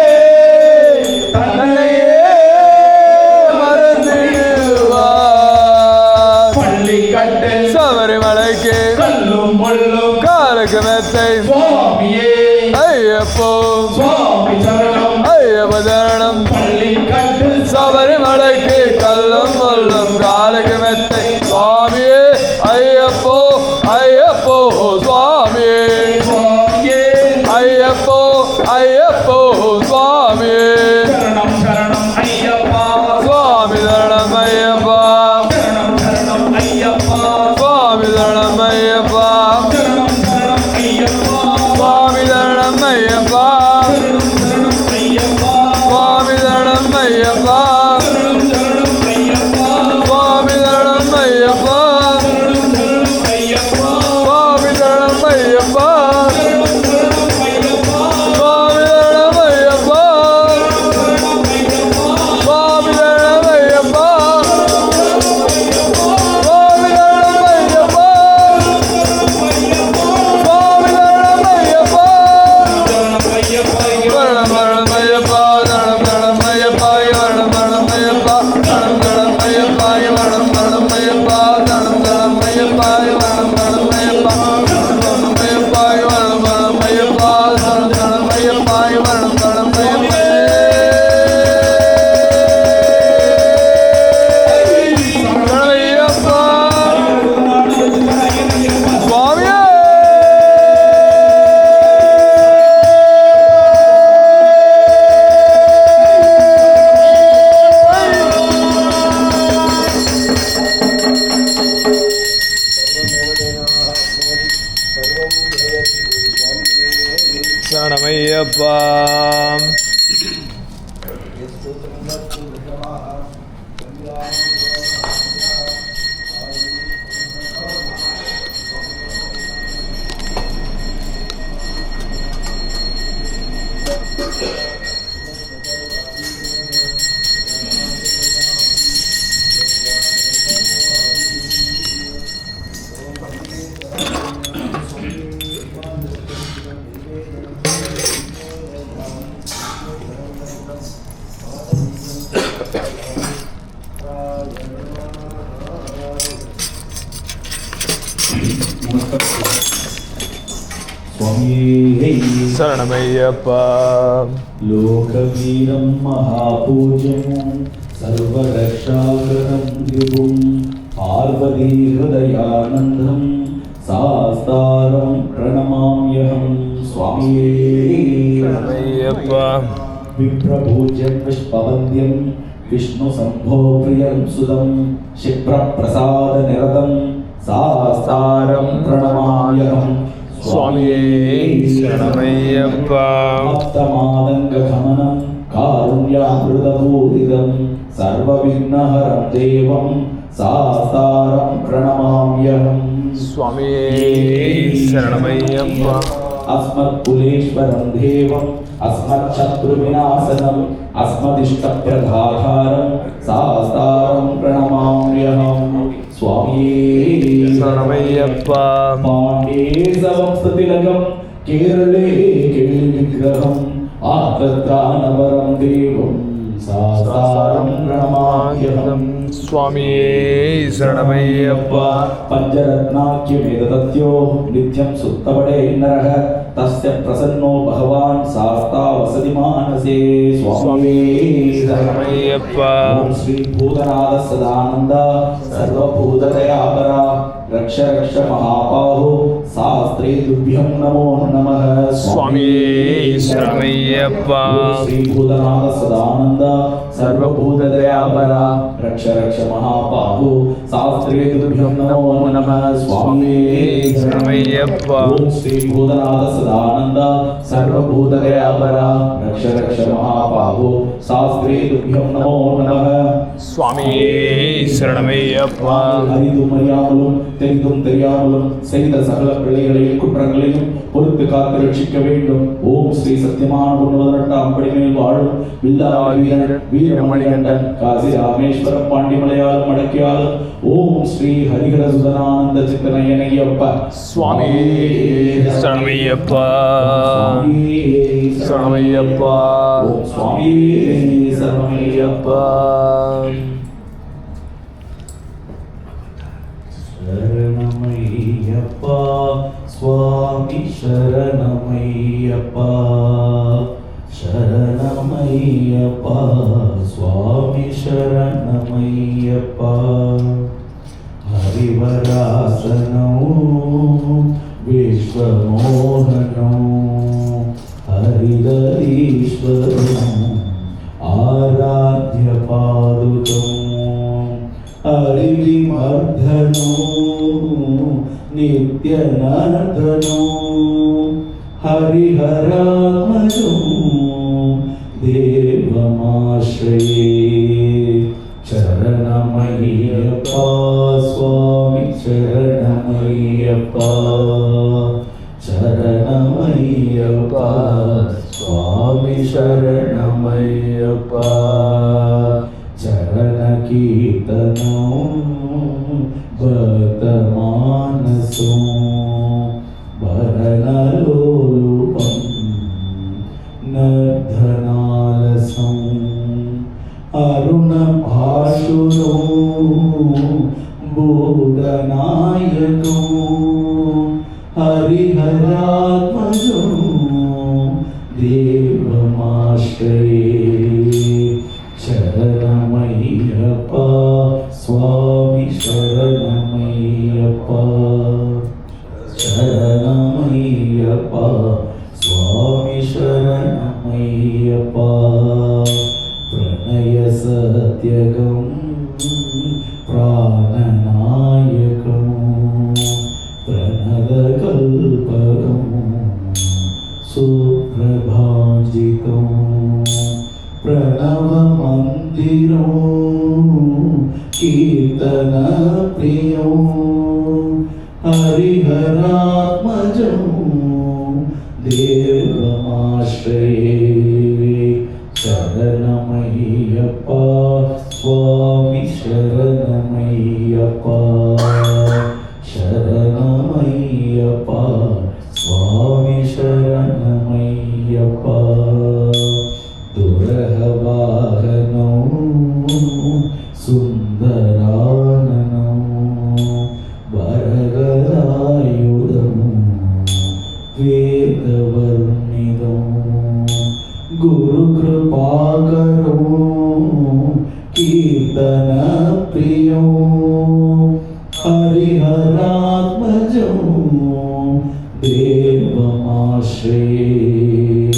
தன்னையே மறந்திடுவார் பள்ளிக்கட்டு சபரிமலைக்கு கல்லும் முள்ளும் காலுக்கு மெத்தை சுவாமியே ஐயப்போ சுவாமி சரணம் ஐயப்ப சரணம் பள்ளிக்கட்டு சபரிமலைக்கு கல்லும் முள்ளும் காலுக்கு மெத்தை சுவாமியே ஐயப்போ ஐயப்போ சுவாமியே சுவாமியே ஐயப்போ ஐயப்போ சுவாமியே சரணம் சரணம் ஐயப்பா சுவாமி சரணம் ஐயப்பா சரணம் சரணம் ஐயப்பா சுவாமி சரணம் ஐயப்பா சரணம் சரணம் ஐயப்பா சுவாமி சரணம் ஐயப்பா சரணம் சரணம் ஐயப்பா சுவாமி சரணம் ஐயப்பா சரணம் சரணம் ஐயப்பா சுவாமி சரணம் ஐயப்பா சரணம் சரணம் ஐயப்பா சுவாமி சரணம் ஐயப்பா சரணம் சரணம் ஐயப்பா சுவாமி சரணம் ஐயப்பா சுவாமி சரணம் ஐயப்பா சுவாமி சரணம் ஐயப்பா சுவாமி சரணம் ஐயப்பா சரணம் ஐயப்பா வரணம் வரணம் ஐயப்பா சரணம் சரணம் ஐயப்பா வரணம் வரணம் ஐயப்பா சரணம் சரணம் ஐயப்பா வரணம் வரணம் ஐயப்பா சரணம் சரணம் ஐயப்பா வரணம் வரணம் ஐயப்பா சரணம் வரணம் ஐயப்பா வரணம் வரணம் ஐயப்பா சரணம் சரணம் ஐயப்பா வரணம் வரணம் ஐயப்பா சரணமையப்பா சுவாமியே சரணமையப்பா स्वामी சரணமையப்பா लोकवीरं महापूज्यं सर्वरक्षाकरं विभुं पार्वतीहृदयानन्दं சாஸ்தாரம் பிரணமாம்யஹம் சுவாமியே சரணமையப்பா. விப்ரபூஜ்யம் விஷ்பவந்தியம் விஷ்ணு சம்போ பிரியம் சுதம் க்ஷிப்ரபிரசாத நிரதம் சாஸ்தாரம் பிரணமாம்யஹம் சுவாமியே சரணமையப்பா. ஆப்தமாதங்ககமனம் காருண்யாமிருதபூரிதம் சர்வவிக்னஹரம் தேவம் சாஸ்தாரம் பிரணமாம்யஹம் சுவாமியே சரணமையப்பா. अस्मत्कुलेश्वरं देवम् अस्मच्छत्रुविनाशनम् अस्मदिष्टप्रधाधारं सास्तारं प्रणमाम्यहम् स्वामिये சரணமையப்பா. पाण्डेसवंशतिलकं केरले केलिविग्रहम् आर्तत्राणवरं देवं सास्तारं प्रणमाम्यहम् சுவாமியே சரணமையப்பா. पंचरत्नाख्यमेतदत्यो नित्यं सुत्तवडे नरः तस्य प्रसन्नो भगवान् शास्ता वसति मानसे स्वामी சரணமையப்பா. ओम श्री भूतनाथ सदानंद सर्वभूतदयापरा रक्ष रक्ष महाबाहो शास्त्रे तुभ्यं नमो नमः சுவாமியே சரணமையப்பா. ओम श्री भूतनाथ सदानंद सर्वभूतदयापरा रक्ष रक्ष महाबाहो शास्त्रे तुभ्यं नमो नमः स्वामी சரணமையப்பா. ओम श्री भूतनाथ सदानंद सर्वभूतदयापरा रक्ष रक्ष महाबाहो शास्त्रे तुभ्यं नमो नमः சுவாமியே சரணமையப்பா. அறிந்தும் அறியாமலும் தெரிந்தும் தெரியாமலும் செய்த சகல பிழைகளையும் குற்றங்களையும் பொறுத்து காத்து ரட்சிக்க வேண்டும். ஓம் ஸ்ரீ சத்தியமான 18 படிமேல் வாழும் வில்லாளி வீரன் வீரமணிகண்டன் காசி ராமேஸ்வரம் பாண்டிமலையாலும் அடக்கியாலும் ஓம் ஸ்ரீ ஹரிஹர சுதனானந்த சித்தனையனையப்பா சுவாமியே சரணமையப்பா. சரணமையப்பா. ஓம் சுவாமியே சரணமையப்பா. शरणमय्यप्पा स्वामी शरणमय्यप्पा शरणमय्यप्पा स्वामी शरणमय्यप्पा हरिवरासनो विश्वमोहनो हरिहरीश्वरनो आराध्यपादुकम् हरिविमर्धनो नित्यनर्दनो हरिहरात्मजो देवमाश्रये शरणमय्यप्पा स्वामी शरणमय्यप्पा शरणमय्यप्पा स्वामी शरणमय्यप्पा चरणकीर्तनो भक्तमानसो भरणलोलुपं नर्धनालसं अरुणभाषुरो बोधनायको हरिहरात्मजो देवमाश्रये शरणमय्यप्पा स्वामी शरणमय्यप्पा शरणमय्यप्पा स्वामी शरणमय्यप्पा प्रणयसत्यगं प्राणनायकं प्रणतकल्पकं सुप्रभाजितं प्रणवमन्दिरो कीर्तनप्रियो हरिहरात्मजो देवमाश्रये शरणमय्यप्पा स्वामी शरणमय्यप्पा शरणमय्यप्पा स्वामी शरणमय्यप्पा दुरहवाहनो सुन्दराननो वरगदायुधं वेदवर्णिदो गुरुकृपाकरो कीर्तनप्रियो हरिहरात्मजो தேவமாஸ்ரயே.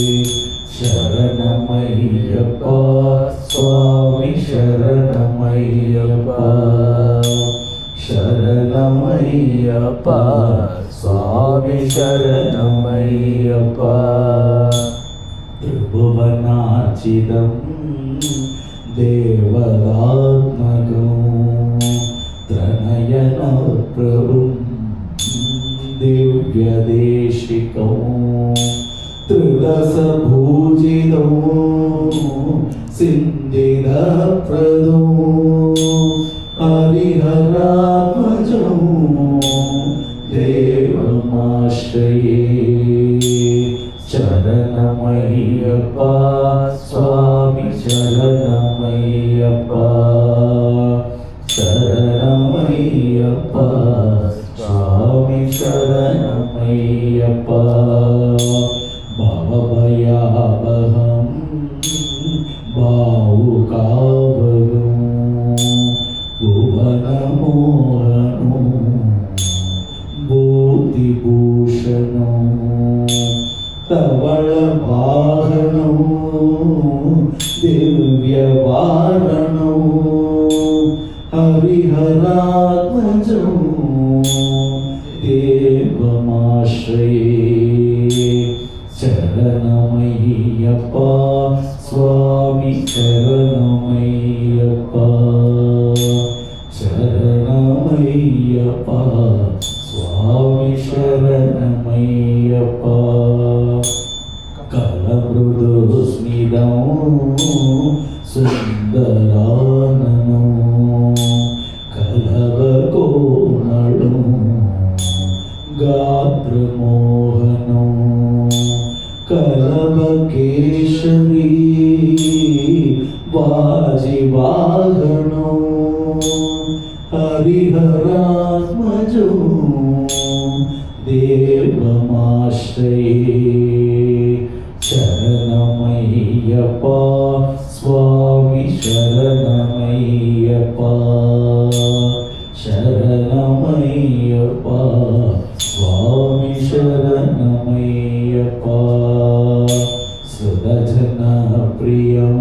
சரணமையப்பா சுவாமி சரணமையப்பா. சரணமையப்பா சுவாமி சரணமையப்பா. त्रिभुवनार्चितं देवदात्मकं त्रणयनप्रभुं दिव्यदेशिकं त्रिदशभुजितं सिन्धिदप्रदं हरिहरात्मजं देवमाश्रये. शरणमय्यप्पा स्वामी शरणमय्यप्पा. शरणमय्यप्पा स्वामी शरणमय्यप्पा. भवभयापहं भावुकावगं भुवनमोहनं भूतिभूषणं तवळवाहनं दिव्यवारणं हरिहरात्मजं देवमाश्रये. शरणमय्यप्पा स्वामी शरणमय्यप्पा. शरणमय्यप्पा स्वामी शरणमय्यप्पा. कलमृदुस्मितं सुन्दराननं कलवकोमलं गात्रमोहनं कलवकेशरी वाजिवाहनं हरिहरात्मजं देवमाश्रये. शरणमय्यप्पा स्वामी शरणमय्यप्पा. शरणमय्यप्पा स्वामी शरणमय्यप्पा. सुरजनप्रियं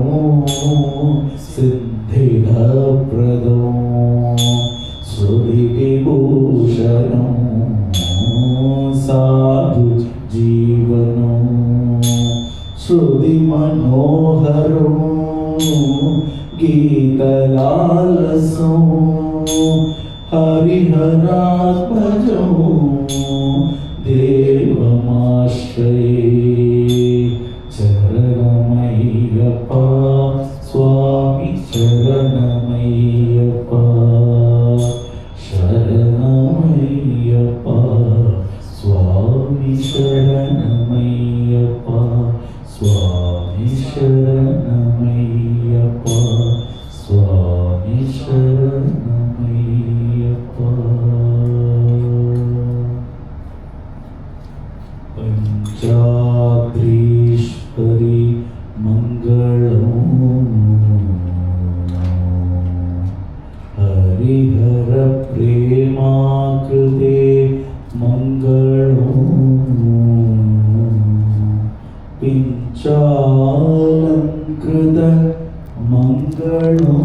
सिद्धिदप्रदं सुधिविभूषणं साधु जीवनं श्रुतिमनोहरं गीतलालसं हरिहरात्मजं देवमाश्रये. शरणमय्यप्पा स्वामी शरणमय्यप्पा. शरणमय्यप्पा स्वामी शरणमय्यप्पा. स्वामी शरणमय्यप्पा. स्वामी शरणमय्यप्पा. पंचाद्रीश्वरी मंगलं हरिहर प्रेमाकृते मंगलं पिञ्चालङ्कृत मंगलं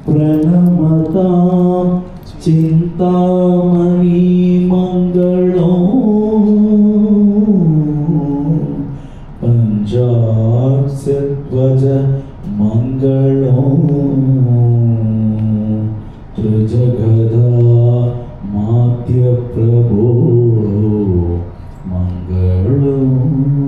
प्रणमतां चिन्तामणि मंगलं पंचाक्षध्वज मंगलं त्रिजगदा मात्य प्रभो मंगलं.